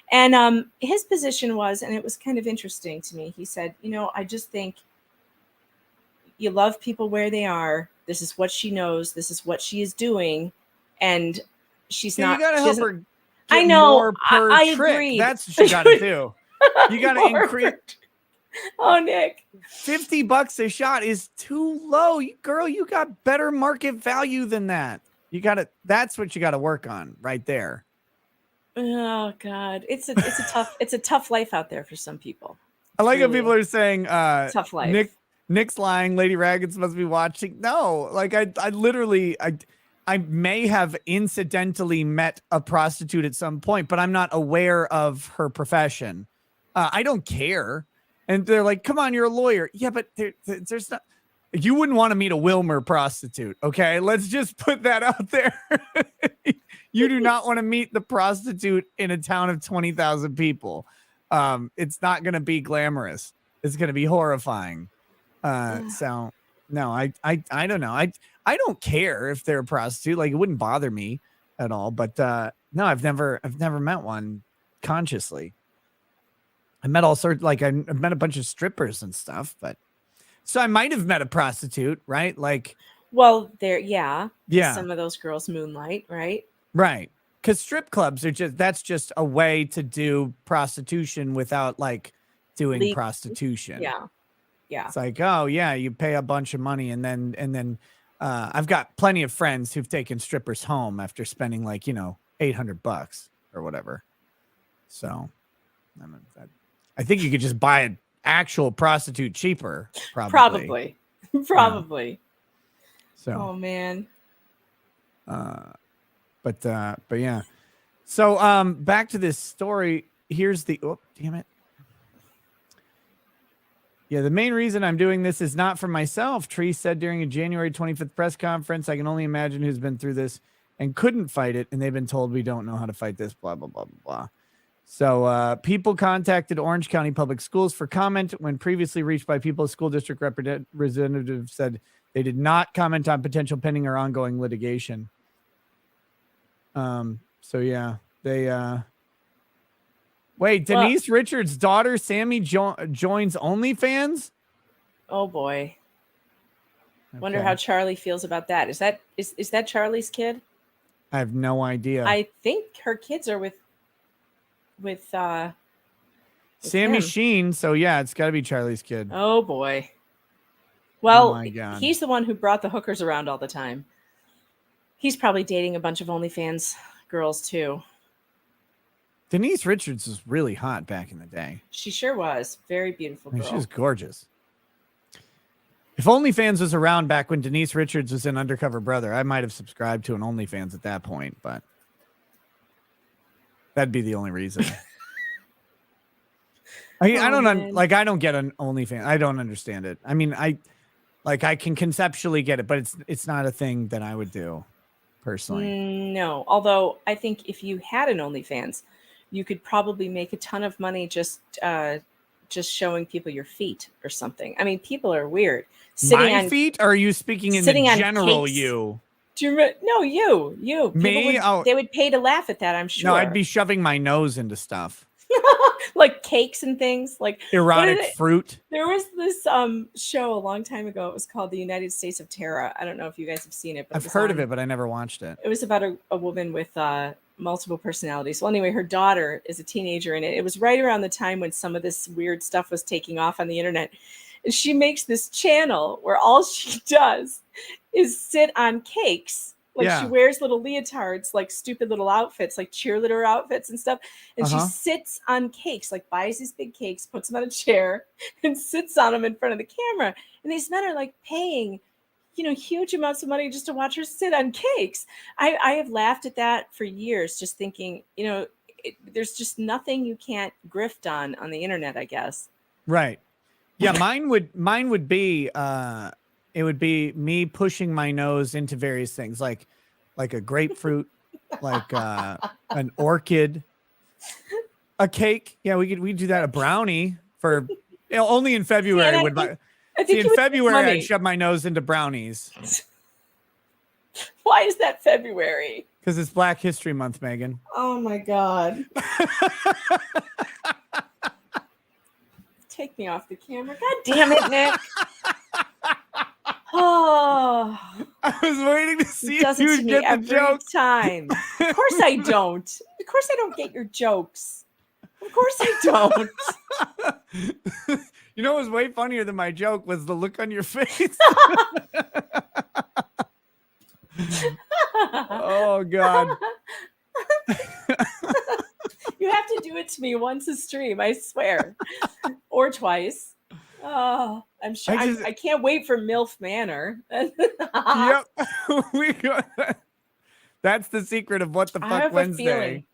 And his position was, and it was kind of interesting to me. He said, I just think you love people where they are. This is what she knows. This is what she is doing. And she's not. You got to help her. I know. More per I trick. agree. That's what you got to do. You got to increase. Oh, Nick. $50 a shot is too low. Girl, you got better market value than that. That's what you got to work on right there. Oh God. It's a tough life out there for some people. I like how people are saying tough life. Nick's lying, Lady Raggeds must be watching. No, like I literally I may have incidentally met a prostitute at some point, but I'm not aware of her profession. I don't care. And they're like, come on, you're a lawyer. Yeah, but there's not. You wouldn't want to meet a Wilmer prostitute. Okay, let's just put that out there. You do not want to meet the prostitute in a town of 20,000 people. It's not going to be glamorous. It's going to be horrifying. So no, I don't know. I don't care if they're a prostitute. Like, it wouldn't bother me at all. But no, I've never met one consciously. I met all sorts, like I've met a bunch of strippers and stuff, but so I might have met a prostitute, right? Like, well, yeah. Some of those girls moonlight, right? Right. Because strip clubs are that's just a way to do prostitution without like doing prostitution. Yeah. Yeah. It's like, oh yeah, you pay a bunch of money and then I've got plenty of friends who've taken strippers home after spending like, $800 or whatever. So I think you could just buy an actual prostitute cheaper. Probably. Yeah. So, oh man. But yeah. So, back to this story. Here's damn it. Yeah, the main reason I'm doing this is not for myself, Tree said during a January 25th press conference. I can only imagine who's been through this and couldn't fight it, and they've been told we don't know how to fight this, blah, blah, blah, blah, blah. So people contacted Orange County Public Schools for comment when previously reached by people. School district representative said they did not comment on potential pending or ongoing litigation. So yeah, they wait, Denise Richards' daughter Sammy joins OnlyFans. Oh boy. Wonder Okay. how Charlie feels about that. Is that Charlie's kid? I have no idea. I think her kids are with Sammy him. Sheen. So yeah, it's got to be Charlie's kid. Oh boy. Well, my God. he's the one who brought the hookers around all the time. He's probably dating a bunch of OnlyFans girls too. Denise Richards was really hot back in the day. She sure was. Very beautiful girl. She was gorgeous. If OnlyFans was around back when Denise Richards was in Undercover Brother, I might have subscribed to an OnlyFans at that point, but that'd be the only reason. I don't get an OnlyFans. I don't understand it. I mean, I can conceptually get it, but it's not a thing that I would do personally. No, although I think if you had an OnlyFans, you could probably make a ton of money just showing people your feet or something. I mean, people are weird. My feet? Or are you speaking in the general cakes. You? Do you remember? No, you. Me? They would pay to laugh at that, I'm sure. No, I'd be shoving my nose into stuff. Like cakes and things, like erotic fruit. There was this show a long time ago. It was called The United States of Terror. I don't know if you guys have seen it, but I've heard of it, but I never watched it. It was about a woman with multiple personalities. Well, anyway, her daughter is a teenager in it. It was right around the time when some of this weird stuff was taking off on the internet. And she makes this channel where all she does is sit on cakes. Like she wears little leotards, like stupid little outfits, like cheerleader outfits and stuff. And she sits on cakes, like buys these big cakes, puts them on a chair and sits on them in front of the camera. And these men are like paying, huge amounts of money just to watch her sit on cakes. I have laughed at that for years, just thinking, there's just nothing you can't grift on the internet, I guess. Right. Yeah. Mine would be, it would be me pushing my nose into various things, like a grapefruit, like an orchid, a cake. Yeah, we do that. A brownie for only in February. In February, I'd shove my nose into brownies. Why is that February? Because it's Black History Month, Megan. Oh my God. Take me off the camera. God damn it, Nick. Oh, I was waiting to see if you you'd get the joke. Time. Of course I don't. Of course I don't get your jokes. Of course I don't. You know what was way funnier than my joke was the look on your face. Oh, God. You have to do it to me once a stream, I swear. Or twice. Oh, I'm sure. I can't wait for MILF Manor. Yep. We got that. That's the secret of What the Fuck Wednesday.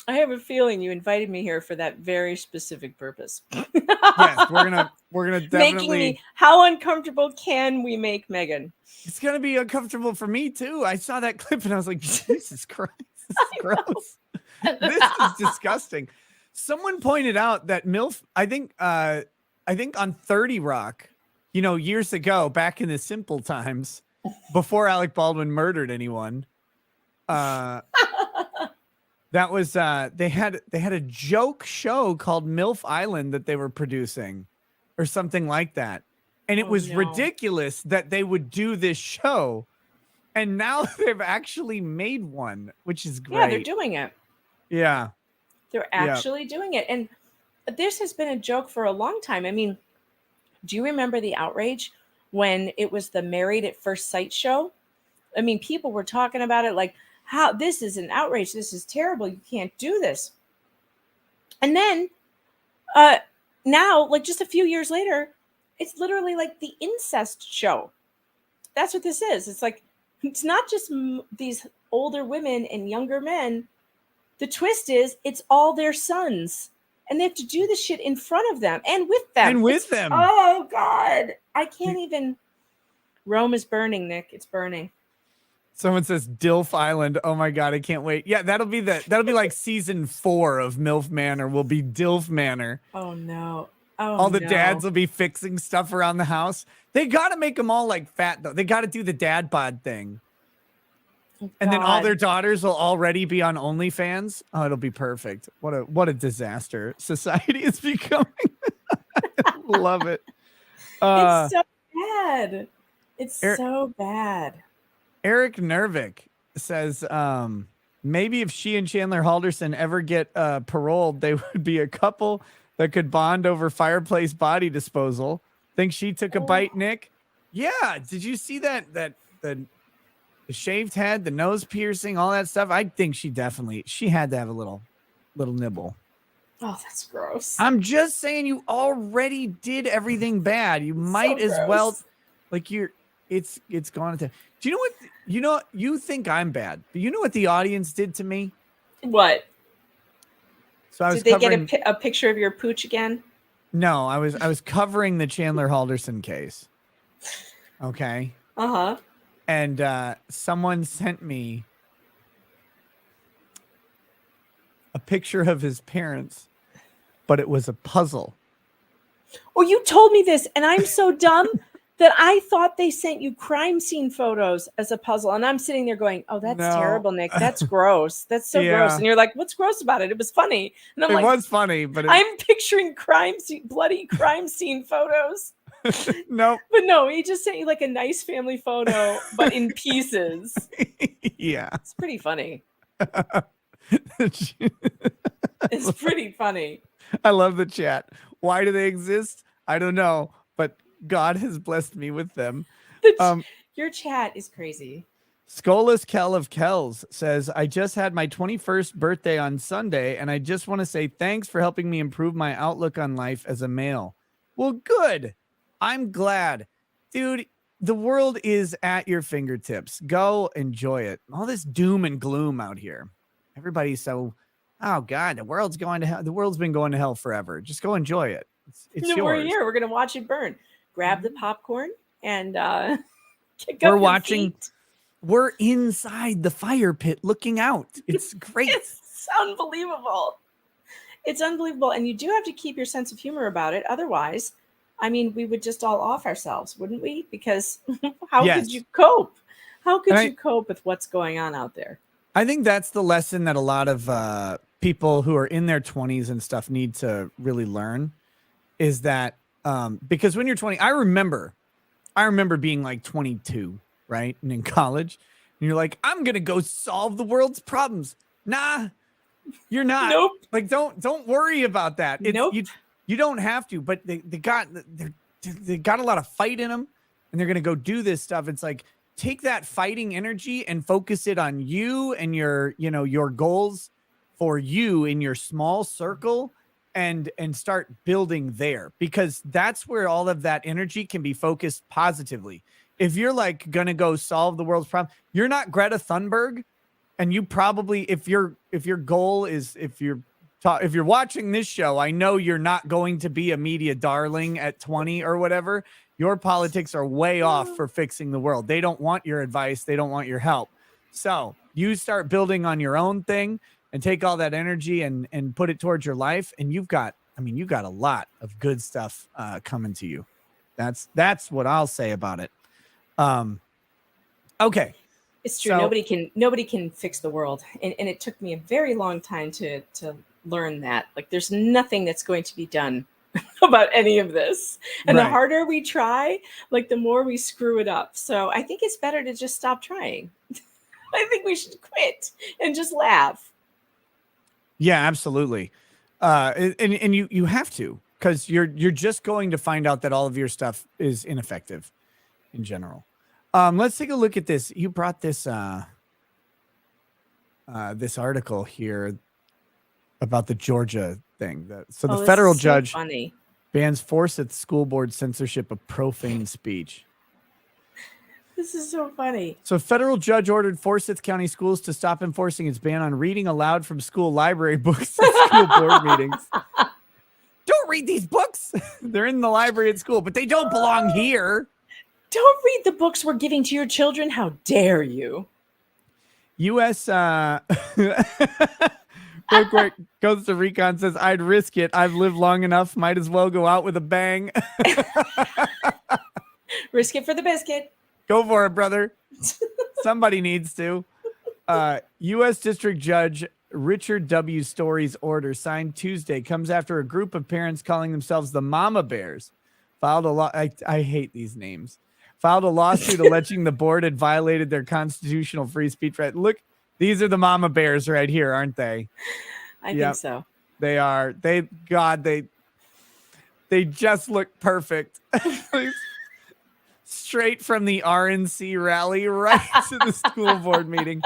I have a feeling you invited me here for that very specific purpose. Yes, we're gonna definitely making me. How uncomfortable can we make Megan? It's gonna be uncomfortable for me too. I saw that clip and I was like, Jesus Christ, this is gross. This is disgusting. Someone pointed out that MILF. I think on 30 Rock, years ago, back in the simple times, before Alec Baldwin murdered anyone. That was they had a joke show called MILF Island that they were producing or something like that. And it was ridiculous that they would do this show. And now they've actually made one, which is great. Yeah, they're doing it. Yeah. They're actually doing it. And this has been a joke for a long time. I mean, do you remember the outrage when it was the Married at First Sight show? I mean, people were talking about it like, how this is an outrage. This is terrible. You can't do this. And then now, like just a few years later, it's literally like the incest show. That's what this is. It's like, it's not just these older women and younger men. The twist is it's all their sons. And they have to do this shit in front of them and with them. Oh, God. I can't even. Rome is burning, Nick. It's burning. Someone says DILF Island. Oh my God, I can't wait. Yeah, that'll be like season 4 of MILF Manor will be DILF Manor. Oh no. Oh, all the dads will be fixing stuff around the house. They got to make them all like fat though. They got to do the dad bod thing. Oh, and then all their daughters will already be on OnlyFans. Oh, it'll be perfect. What a disaster society is becoming. Love it. It's so bad. It's Er- so bad. Eric Nervik says, maybe if she and Chandler Halderson ever get paroled, they would be a couple that could bond over fireplace body disposal. Think she took a bite, Nick? Yeah. Did you see that the shaved head, the nose piercing, all that stuff? I think she had to have a little nibble. Oh, that's gross. I'm just saying, you already did everything bad. You might as well, like, it's gone to. Do you know what? You think I'm bad, but you know what the audience did to me? What? So I was Did they get a picture of your pooch again? No, I was covering the Chandler Halderson case. Okay. Uh-huh. And someone sent me a picture of his parents, but it was a puzzle. Oh, you told me this, and I'm so dumb that I thought they sent you crime scene photos as a puzzle. And I'm sitting there going, oh, that's terrible, Nick. That's gross. That's so gross. And you're like, what's gross about it? It was funny. And I'm it like, was funny, but I'm picturing bloody crime scene photos. Nope. But no, he just sent you like a nice family photo, but in pieces. Yeah. It's pretty funny. It's pretty funny. I love the chat. Why do they exist? I don't know, but God has blessed me with them. Your chat is crazy. Scolas Kel of Kells says, I just had my 21st birthday on Sunday, and I just want to say thanks for helping me improve my outlook on life as a male. Well, good. I'm glad. Dude, the world is at your fingertips. Go enjoy it. All this doom and gloom out here. Everybody's so, oh God, the world's going to hell. The world's been going to hell forever. Just go enjoy it. It's yours. We're here. We're going to watch it burn. Grab the popcorn and kick we're up watching. Feet. We're inside the fire pit looking out. It's great. It's unbelievable. It's unbelievable. And you do have to keep your sense of humor about it. Otherwise, I mean, we would just all off ourselves, wouldn't we? Because how could you cope? How could you cope with what's going on out there? I think that's the lesson that a lot of people who are in their 20s and stuff need to really learn is that because when you're 20, I remember being like 22, right? And in college, and you're like, I'm going to go solve the world's problems. Nah, you're not. Nope. Like, don't worry about that. Nope. You don't have to, but they got a lot of fight in them, and they're going to go do this stuff. It's like, take that fighting energy and focus it on you and your goals for you in your small circle and start building there, because that's where all of that energy can be focused positively. If you're like going to go solve the world's problem, you're not Greta Thunberg. And you probably, if your goal is, if you're watching this show, I know you're not going to be a media darling at 20 or whatever. Your politics are way off for fixing the world. They don't want your advice. They don't want your help. So you start building on your own thing and take all that energy and put it towards your life. And you've got a lot of good stuff coming to you. That's what I'll say about it. Okay. It's true. So, nobody can fix the world. And it took me a very long time to learn that. Like, there's nothing that's going to be done about any of this. And the harder we try, like, the more we screw it up. So I think it's better to just stop trying. I think we should quit and just laugh. Yeah, absolutely. And you have to, because you're just going to find out that all of your stuff is ineffective in general. Let's take a look at this. You brought this this article here about the Georgia thing. So the federal judge bans Forsyth school board censorship of profane speech. This is so funny. So federal judge ordered Forsyth County schools to stop enforcing its ban on reading aloud from school library books at school board meetings. Don't read these books. They're in the library at school, but they don't belong here. Don't read the books we're giving to your children. How dare you? U.S. Real quick, Costa Recon says, I'd risk it. I've lived long enough. Might as well go out with a bang. Risk it for the biscuit. Go for it, brother. Somebody needs to. U.S. District Judge Richard W. Story's order signed Tuesday comes after a group of parents calling themselves the Mama Bears filed a I hate these names. filed a lawsuit alleging the board had violated their constitutional free speech right. Look, these are the mama bears right here, aren't they? I think so. They are. They just look perfect. Straight from the RNC rally right to the school board meeting.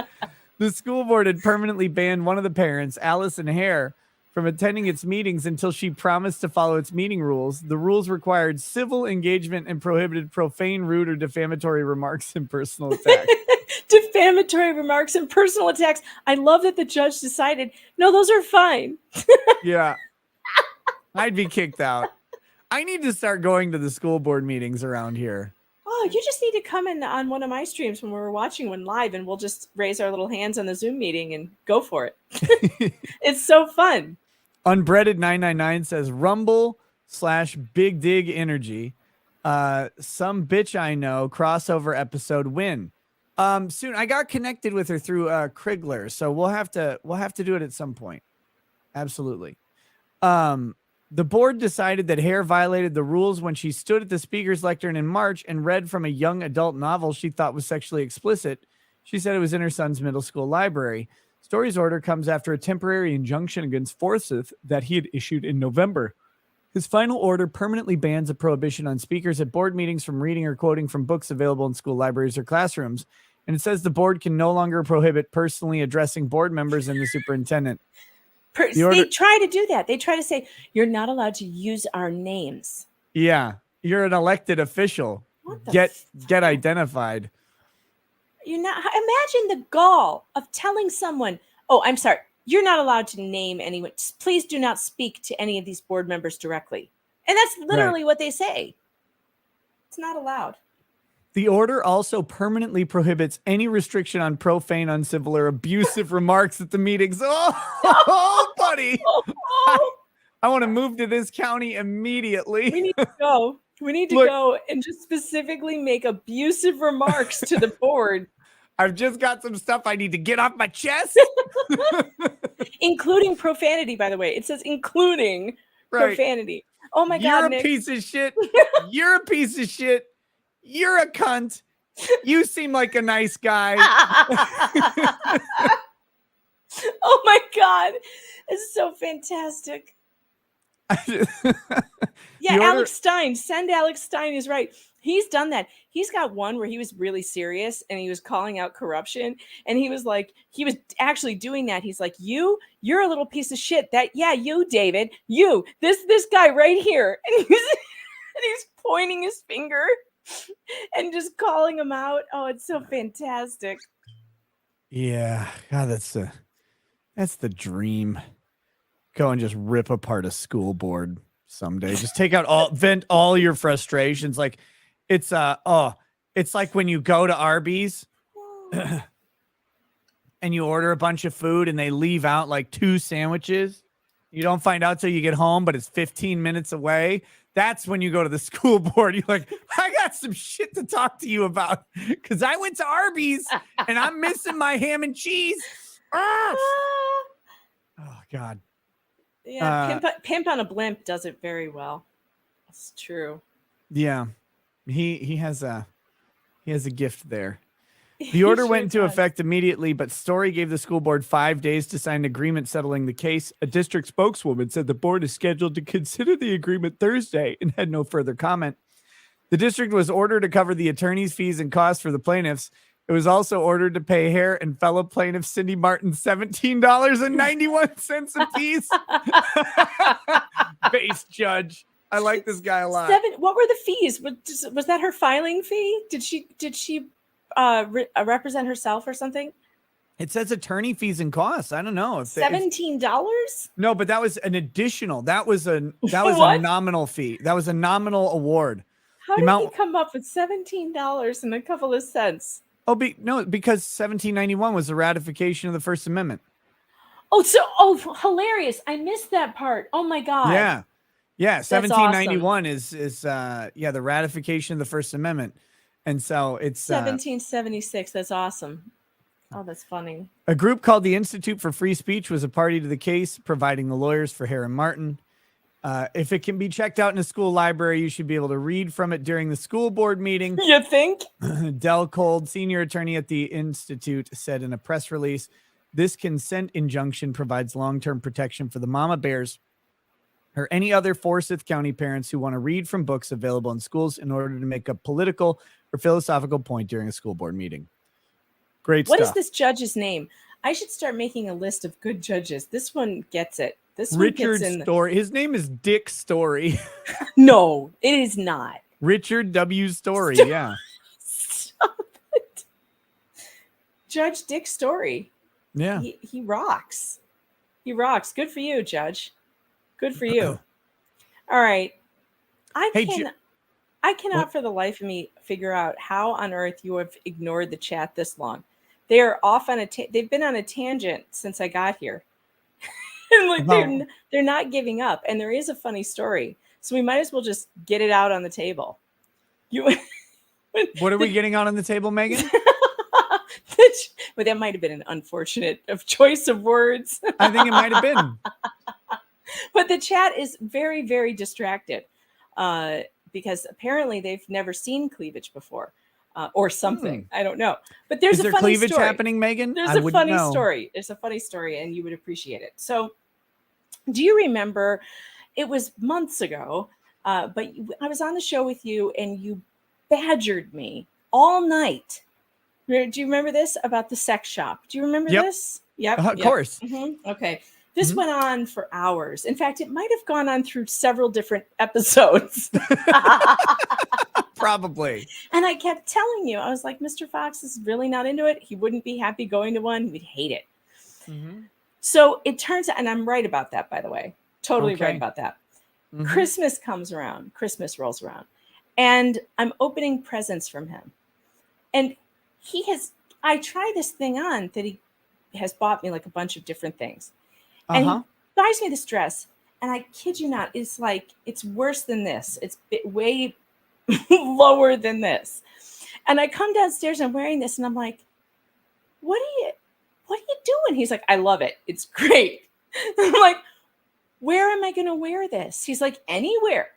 The school board had permanently banned one of the parents, Allison Hare, from attending its meetings until she promised to follow its meeting rules. The rules required civil engagement and prohibited profane, rude, or defamatory remarks and personal attacks. Defamatory remarks and personal attacks. I love that the judge decided, no, those are fine. Yeah. I'd be kicked out. I need to start going to the school board meetings around here. Oh, you just need to come in on one of my streams when we're watching one live, and we'll just raise our little hands on the Zoom meeting and go for it. It's so fun. Unbreaded999 says Rumble/Big Dig Energy. Some bitch I know crossover episode win. Soon. I got connected with her through Krigler, so we'll have to do it at some point. Absolutely. The board decided that Hare violated the rules when she stood at the speaker's lectern in March and read from a young adult novel she thought was sexually explicit. She said it was in her son's middle school library. Story's order comes after a temporary injunction against Forsyth that he had issued in November. His final order permanently bans a prohibition on speakers at board meetings from reading or quoting from books available in school libraries or classrooms. And it says the board can no longer prohibit personally addressing board members and the superintendent. They try to do that. They try to say, you're not allowed to use our names. Yeah. You're an elected official. Get identified. You're not. Imagine the gall of telling someone, oh, I'm sorry, you're not allowed to name anyone. Please do not speak to any of these board members directly. And that's literally what they say. It's not allowed. The order also permanently prohibits any restriction on profane, uncivil, or abusive remarks at the meetings. Oh, buddy. I want to move to this county immediately. We need to go. We need to go and just specifically make abusive remarks to the board. I've just got some stuff I need to get off my chest. Including profanity, by the way. It says including profanity. Oh, my God, You're Nick. a piece of shit. You're a piece of shit. You're a cunt. You seem like a nice guy. Oh my God. It's so fantastic. Yeah, Alex Stein. Send Alex Stein is right. He's done that. He's got one where he was really serious and he was calling out corruption. And he was like, he was actually doing that. He's like, you're a little piece of shit. You, David, you, this guy right here. And he's pointing his finger and just calling him out. Oh, it's so fantastic. Yeah. God, that's the dream. Go and just rip apart a school board someday. Just take out vent all your frustrations. Like it's like when you go to Arby's and you order a bunch of food and they leave out like 2 sandwiches. You don't find out till you get home, but it's 15 minutes away. That's when you go to the school board. You're like, I got some shit to talk to you about because I went to Arby's and I'm missing my ham and cheese. Oh, God. Yeah, Pimp on a Blimp does it very well. It's true. Yeah, he has a gift there. The order went into effect immediately, but Story gave the school board 5 days to sign an agreement settling the case. A district spokeswoman said the board is scheduled to consider the agreement Thursday and had no further comment. The district was ordered to cover the attorney's fees and costs for the plaintiffs. It was also ordered to pay Hare and fellow plaintiff Cindy Martin $17.91 a piece. Base judge. I like this guy a lot. What were the fees? Was that her filing fee? Did she represent herself or something? It says attorney fees and costs. I don't know if $17. No, but that was an additional. That was a nominal fee. That was a nominal award. How did he come up with $17 and a couple of cents? Because 1791 was the ratification of the First Amendment. Hilarious! I missed that part. Oh my God. Yeah. 1791 awesome. is the ratification of the First Amendment, and so it's 1776. That's awesome. Oh, that's funny. A group called the Institute for Free Speech was a party to the case, providing the lawyers for Hare and Martin. If it can be checked out in a school library, you should be able to read from it during the school board meeting. You think? Del Cold, senior attorney at the Institute, said in a press release, this consent injunction provides long-term protection for the mama bears or any other Forsyth County parents who want to read from books available in schools in order to make a political or philosophical point during a school board meeting. Great What stuff. is this judge's name? I should start making a list of good judges. This one gets it. This one Richard gets in. Story. His name is Dick Story. No, it is not. Richard W. Story. Yeah. Stop it. Judge Dick Story. Yeah. He rocks. He rocks. Good for you, Judge. Good for you. All right. I cannot for the life of me figure out how on earth you have ignored the chat this long. They are off on they've been on a tangent since I got here. And like they're not giving up. And there is a funny story. So we might as well just get it out on the table. What are we getting on the table, Megan? But that might have been an unfortunate choice of words. I think it might have been. But the chat is very, very distracted because apparently they've never seen cleavage before or something. I don't know. But there's is a there funny cleavage story happening, Megan? There's a funny story. There's a funny story, and you would appreciate it. So, do you remember? It was months ago, but I was on the show with you, and you badgered me all night. Do you remember this about the sex shop? Do you remember this? Yep. Of course. Mm-hmm. Okay. This went on for hours. In fact, it might have gone on through several different episodes. Probably. And I kept telling you, I was like, Mr. Fox is really not into it. He wouldn't be happy going to one. He would hate it. Mm-hmm. So it turns out, and I'm right about that, by the way. Totally right about that. Mm-hmm. Christmas comes around. Christmas rolls around. And I'm opening presents from him. And I try this thing on that he has bought me like a bunch of different things. And he buys me this dress, and I kid you not, it's worse than this. It's way lower than this. And I come downstairs and I'm wearing this, and I'm like, what are you doing? He's like, I love it. It's great. I'm like, where am I going to wear this? He's like, anywhere.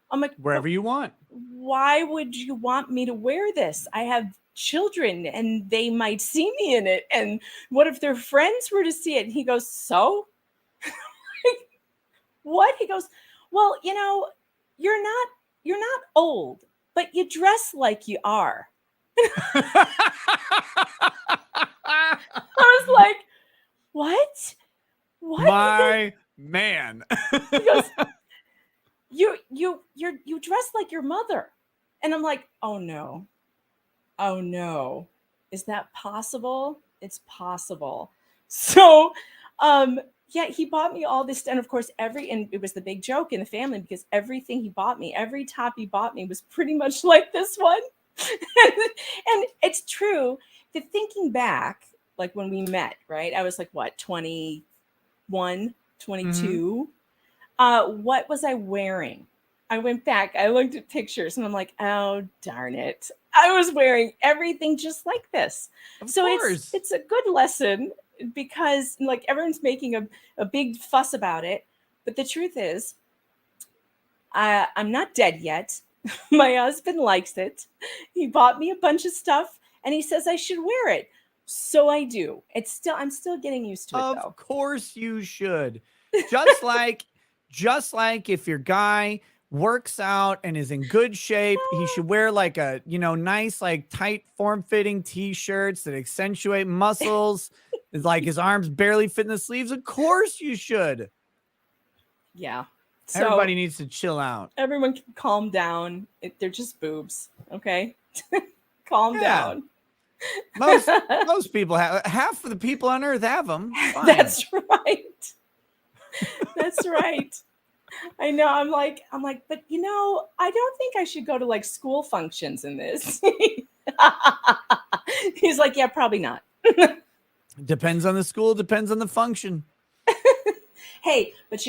I'm like, wherever you want. Why would you want me to wear this? I have children and they might see me in it. And what if their friends were to see it? And he goes, so? What? He goes, well, you're not old, but you dress like you are. I was like, what? My man. He goes, you dress like your mother. And I'm like, oh no. Is that possible? It's possible. So, yeah, he bought me all this. And of course, and it was the big joke in the family because everything he bought me, every top he bought me was pretty much like this one. And it's true that thinking back, like when we met, right? I was like, what, 21, 22? Mm-hmm. What was I wearing? I went back, I looked at pictures and I'm like, oh, darn it. I was wearing everything just like this. Of course. It's a good lesson because like everyone's making a big fuss about it. But the truth is, I'm not dead yet. My husband likes it. He bought me a bunch of stuff and he says I should wear it. So I do. I'm still getting used to it though. Of course you should. Just like if your guy works out and is in good shape, he should wear like a, nice, like tight form-fitting t-shirts that accentuate muscles. It's like his arms barely fit in the sleeves. Of course you should. Yeah. So everybody needs to chill out. Everyone can calm down. They're just boobs. Okay. Calm down. Most people have, half of the people on earth have them. Fine. That's right. That's right. I know. I'm like, but I don't think I should go to like school functions in this. He's like, yeah, probably not. Depends on the school, depends on the function. Hey, but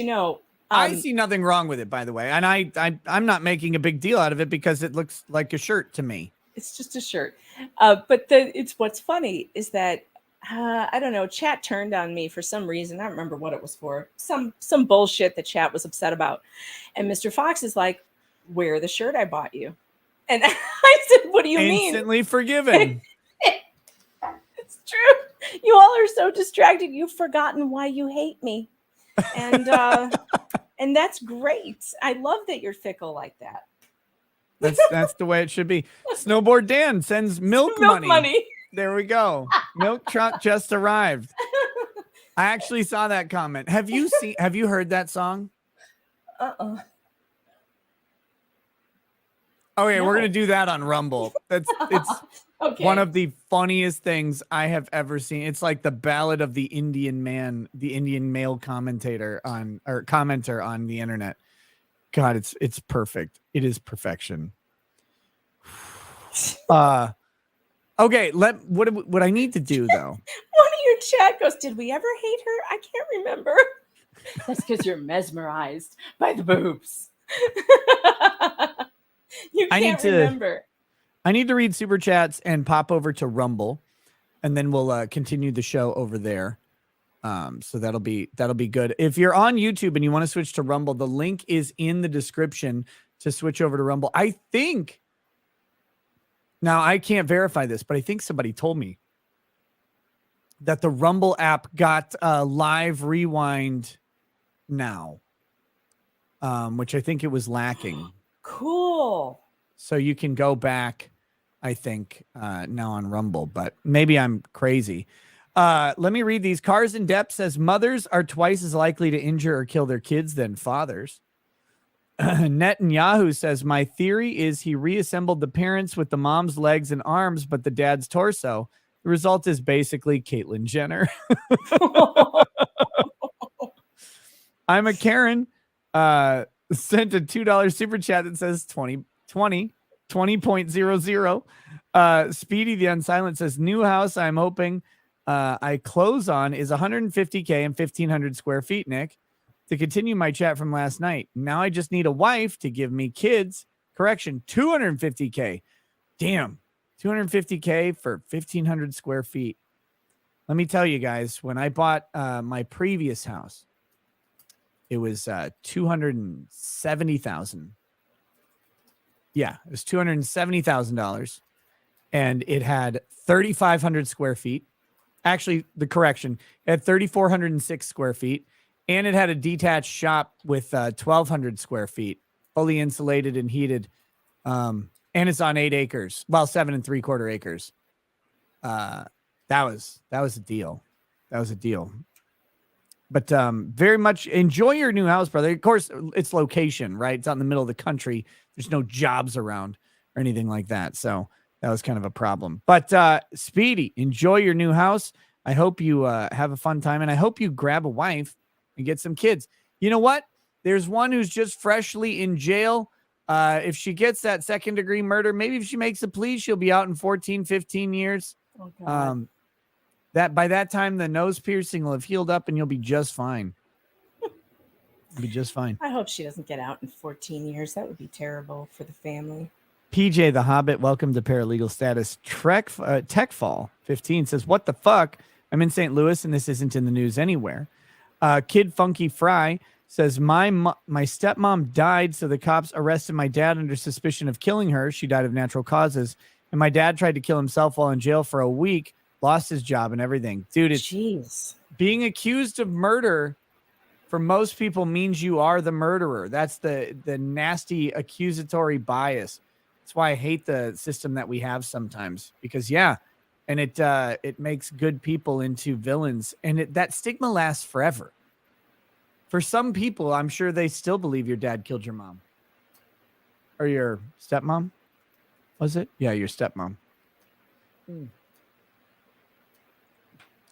I see nothing wrong with it, by the way. And I'm not making a big deal out of it because it looks like a shirt to me. It's just a shirt. But it's what's funny is that I don't know. Chat turned on me for some reason. I don't remember what it was for. Some bullshit that chat was upset about. And Mr. Fox is like, "Wear the shirt I bought you." And I said, "What do you mean?" Instantly forgiven. It's true. You all are so distracted. You've forgotten why you hate me. And and that's great. I love that you're fickle like that. That's the way it should be. Snowboard Dan sends milk money. There we go. Milk truck just arrived. I actually saw that comment. Have you heard that song? Uh-uh. Okay, No. we're gonna do that on Rumble. It's Okay. one of the funniest things I have ever seen. It's like the ballad of the Indian man, the Indian male commentator commenter on the internet. God, it's perfect. It is perfection. Okay, what I need to do though. One of your chat goes, "Did we ever hate her? I can't remember." That's because you're mesmerized by the boobs. You can't remember. I need to read super chats and pop over to Rumble, and then we'll continue the show over there. So that'll be good. If you're on YouTube and you want to switch to Rumble, the link is in the description to switch over to Rumble. I think, now I can't verify this, but I think somebody told me that the Rumble app got live rewind now, which I think it was lacking. Cool. So you can go back, I think, now on Rumble, but maybe I'm crazy. Let me read these. Cars in Depth says mothers are twice as likely to injure or kill their kids than fathers. Netanyahu says, my theory is he reassembled the parents with the mom's legs and arms, but the dad's torso. The result is basically Caitlyn Jenner. I'm a Karen. Sent a $2 super chat that says 20.00. Speedy the Unsilent says, new house I'm hoping I close on is 150K and 1,500 square feet, Nick. To continue my chat from last night, now I just need a wife to give me kids. Correction, 250K. Damn, 250K for 1,500 square feet. Let me tell you guys, when I bought my previous house, it was $270,000. Yeah, it was $270,000, and it had 3,500 square feet. Actually, the correction, it had 3,406 square feet, and it had a detached shop with 1,200 square feet, fully insulated and heated. And it's on 8 acres, well, 7 3/4 acres. That was a deal. That was a deal. But very much enjoy your new house, brother. Of course, it's location, right? It's out in the middle of the country. There's no jobs around or anything like that. So that was kind of a problem. But Speedy, enjoy your new house. I hope you have a fun time, and I hope you grab a wife and get some kids. You know what? There's one who's just freshly in jail. If she gets that second-degree murder, maybe if she makes a plea, she'll be out in 14, 15 years. Oh, God. That by that time, the nose piercing will have healed up and you'll be just fine. You'll be just fine. I hope she doesn't get out in 14 years. That would be terrible for the family. PJ the Hobbit, welcome to paralegal status. Techfall 15 says, what the fuck? I'm in St. Louis and this isn't in the news anywhere. Kid Funky Fry says, my stepmom died, so the cops arrested my dad under suspicion of killing her. She died of natural causes. And my dad tried to kill himself while in jail for a week. Lost his job and everything. Dude, it's Jeez. Being accused of murder for most people means you are the murderer. That's the nasty accusatory bias. That's why I hate the system that we have sometimes, because and it makes good people into villains, and that stigma lasts forever. For some people, I'm sure they still believe your dad killed your mom or your stepmom. Was it? Yeah, your stepmom.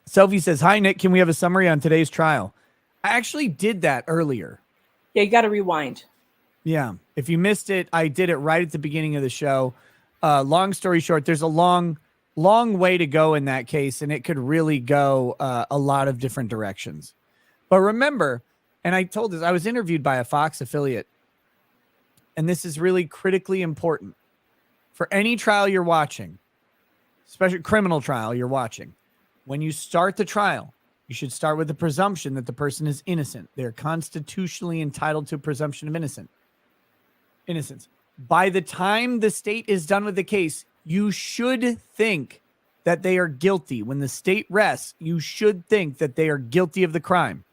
Sophie says, hi, Nick. Can we have a summary on today's trial? I actually did that earlier. Yeah, you got to rewind. Yeah. If you missed it, I did it right at the beginning of the show. Long story short, there's a long way to go in that case, and it could really go a lot of different directions. But remember, and I told this, I was interviewed by a Fox affiliate, and this is really critically important. For any trial you're watching, especially criminal trial you're watching, when you start the trial, you should start with the presumption that the person is innocent. They're constitutionally entitled to a presumption of innocence. By the time the state is done with the case, you should think that they are guilty. When the state rests, you should think that they are guilty of the crime.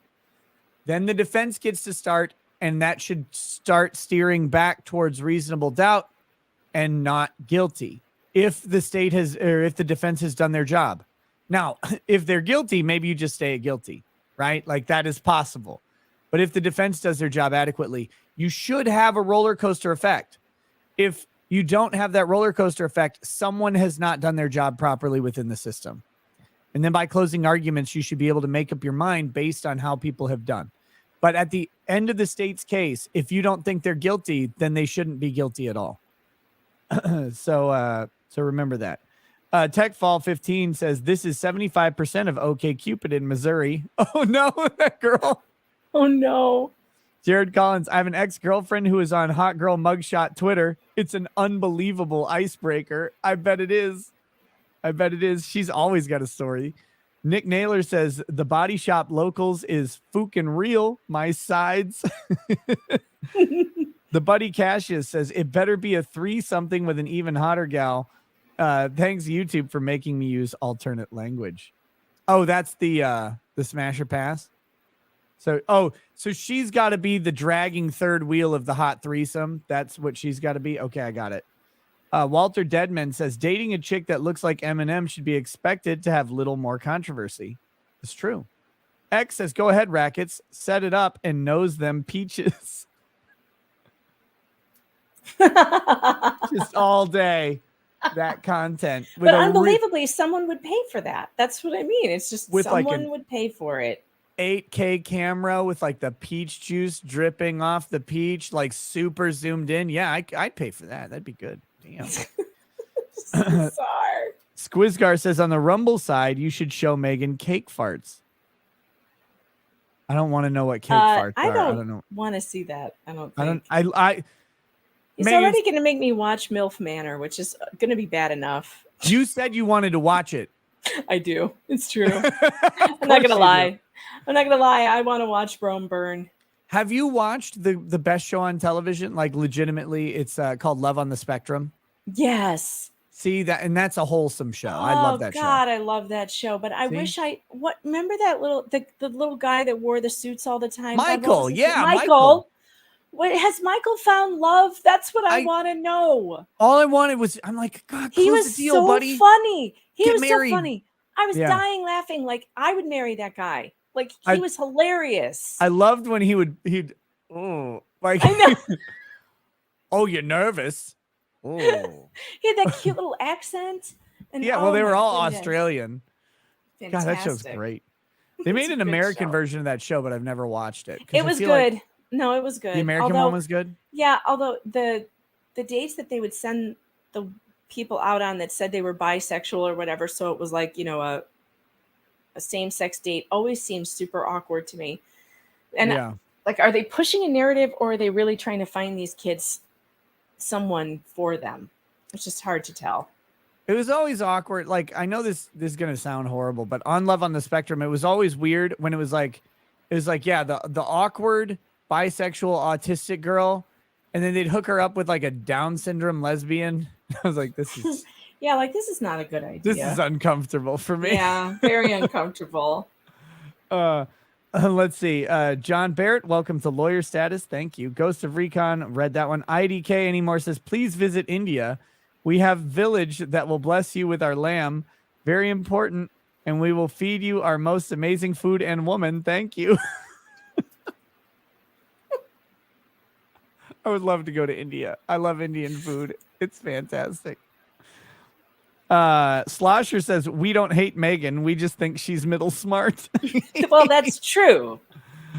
Then the defense gets to start, and that should start steering back towards reasonable doubt and not guilty. If the state has, or if the defense has done their job. Now, if they're guilty, maybe you just stay guilty, right? Like that is possible. But if the defense does their job adequately, you should have a roller coaster effect. If you don't have that roller coaster effect, someone has not done their job properly within the system. And then by closing arguments, you should be able to make up your mind based on how people have done. But at the end of the state's case, if you don't think they're guilty, then they shouldn't be guilty at all. So remember that. Techfall 15 says this is 75% of OkCupid in Missouri. Oh no, that girl. Oh no. Jared Collins, I have an ex-girlfriend who is on Hot Girl Mugshot Twitter. It's an unbelievable icebreaker. I bet it is. She's always got a story. Nick Naylor says the Body Shop Locals is fucking real. My sides. The Buddy Cassius says it better be a 3-something with an even hotter gal. Thanks YouTube for making me use alternate language. Oh, that's the Smasher Pass. So she's got to be the dragging third wheel of the hot threesome. That's what she's got to be. Okay, I got it. Walter Deadman says dating a chick that looks like Eminem should be expected to have little more controversy. It's true. X says, go ahead, Rackets. Set it up and nose them peaches. Just all day. That content. But unbelievably, someone would pay for that. That's what I mean. It's just with someone would pay for it. 8K camera with like the peach juice dripping off the peach, like super zoomed in. Yeah, I'd pay for that. That'd be good. Damn. Squizgar says on the Rumble side, you should show Megan cake farts. I don't want to know what cake farts are. I don't know. Want to see that. I don't He's Megan's already going to make me watch MILF Manor, which is going to be bad enough. You said you wanted to watch it. I do. It's true. I'm not going to lie. I want to watch Rome burn. Have you watched the best show on television? Like legitimately, it's called Love on the Spectrum. Yes. See that, and that's a wholesome show. I love that show. God, I love that show. But I wish remember that the little guy that wore the suits all the time? Michael, yeah, Michael. What has Michael found love? That's what I want to know. All I wanted was, I'm like, God, he was the deal, so buddy. funny. He was married. So funny. I was dying laughing. Like I would marry that guy. Like he was hilarious. I loved when he'd oh like I know. Oh, you're nervous. Oh. He had that cute little accent. And they were all Australian. Fantastic. God, that show's great. They made an American version of that show, but I've never watched it. It was good. No, it was good. The American one was good? Yeah, although the dates that they would send the people out on that said they were bisexual or whatever, so it was like, a same-sex date always seems super awkward to me. And like, are they pushing a narrative or are they really trying to find these kids someone for them? It's just hard to tell. It was always awkward. Like, I know this is going to sound horrible, but on Love on the Spectrum, it was always weird when it was like, the awkward bisexual autistic girl, and then they'd hook her up with like a Down syndrome lesbian. I was like, this is this is not a good idea. This is uncomfortable for me. Yeah, very uncomfortable. Let's see. John Barrett, welcome to Lawyer Status. Thank you. Ghost of Recon, read that one. IDK anymore says, please visit India. We have village that will bless you with our lamb. Very important. And we will feed you our most amazing food and woman. Thank you. I would love to go to India. I love Indian food. It's fantastic. Slosher says, we don't hate Megan. We just think she's middle smart. Well, that's true.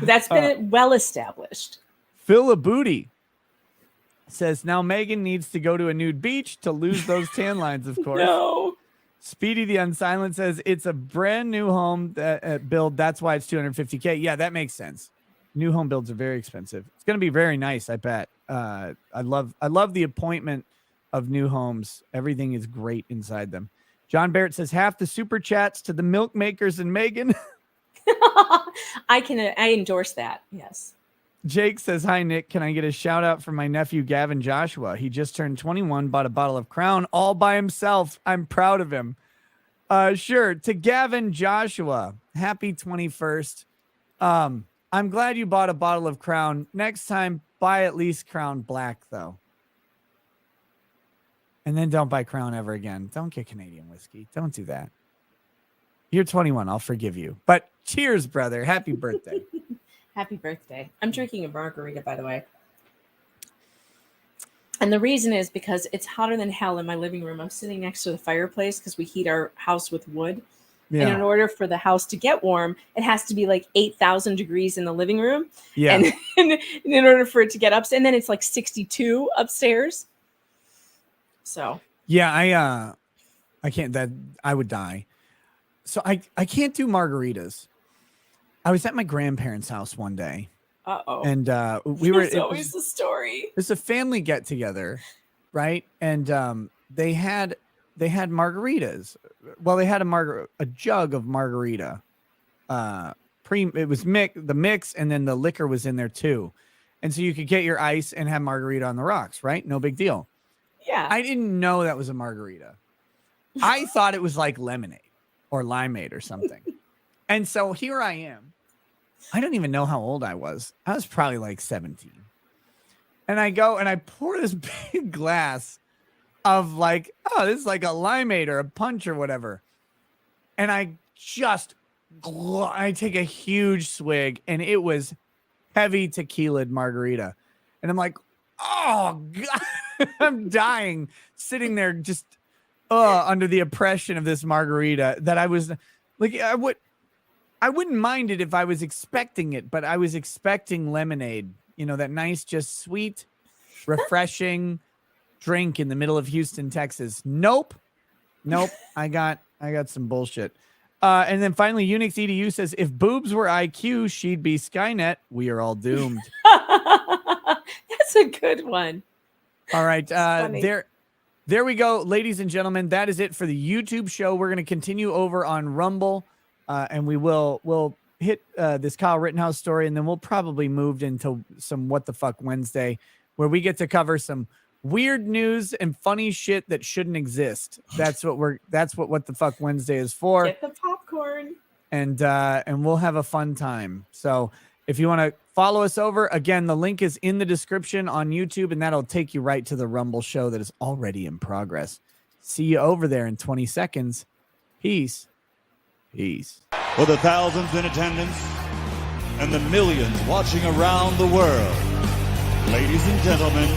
That's been well established. Phil Booty says, now Megan needs to go to a nude beach to lose those tan lines, of course. No. Speedy the Unsilent says, it's a brand new home build. That's why it's $250K. Yeah, that makes sense. New home builds are very expensive. It's going to be very nice, I bet. I love the appointment of new homes. Everything is great inside them. John Barrett says half the super chats to the milk makers and Megan. I endorse that. Yes. Jake says, hi, Nick. Can I get a shout out from my nephew, Gavin Joshua? He just turned 21, bought a bottle of Crown all by himself. I'm proud of him. Sure. To Gavin Joshua, happy 21st. I'm glad you bought a bottle of Crown. Next time, buy at least Crown Black, though. And then don't buy Crown ever again. Don't get Canadian whiskey. Don't do that. You're 21. I'll forgive you. But cheers, brother. Happy birthday. Happy birthday. I'm drinking a margarita, by the way. And the reason is because it's hotter than hell in my living room. I'm sitting next to the fireplace because we heat our house with wood. Yeah. And in order for the house to get warm, it has to be like 8,000 degrees in the living room. Yeah. And in order for it to get upstairs, and then it's like 62 upstairs. So. Yeah, I can't, I would die. So I can't do margaritas. I was at my grandparents' house one day. Uh-oh. And we were. It's always the story. It's a family get together, right? And they had margaritas. Well, they had a jug of margarita. It was the mix, and then the liquor was in there too. And so you could get your ice and have margarita on the rocks, right? No big deal. Yeah. I didn't know that was a margarita. I thought it was like lemonade or limeade or something. And so here I am. I don't even know how old I was. I was probably like 17. And I go and I pour this big glass of like, oh, this is like a limeade or a punch or whatever. And I take a huge swig, and it was heavy tequila margarita. And I'm like, oh, God, I'm dying sitting there just under the oppression of this margarita that I was like, I wouldn't mind it if I was expecting it, but I was expecting lemonade, that nice, just sweet, refreshing drink in the middle of Houston, Texas. Nope. I got some bullshit. And then finally, Unix EDU says, if boobs were IQ, she'd be Skynet. We are all doomed. That's a good one. All right. There we go, ladies and gentlemen. That is it for the YouTube show. We're going to continue over on Rumble. And we'll hit this Kyle Rittenhouse story, and then we'll probably move into some What the Fuck Wednesday, where we get to cover some weird news and funny shit that shouldn't exist. That's what What the Fuck Wednesday is for. Get the popcorn. And we'll have a fun time. So if you want to follow us over, again, the link is in the description on YouTube, and that'll take you right to the Rumble show that is already in progress. See you over there in 20 seconds. Peace. For the thousands in attendance and the millions watching around the world, ladies and gentlemen,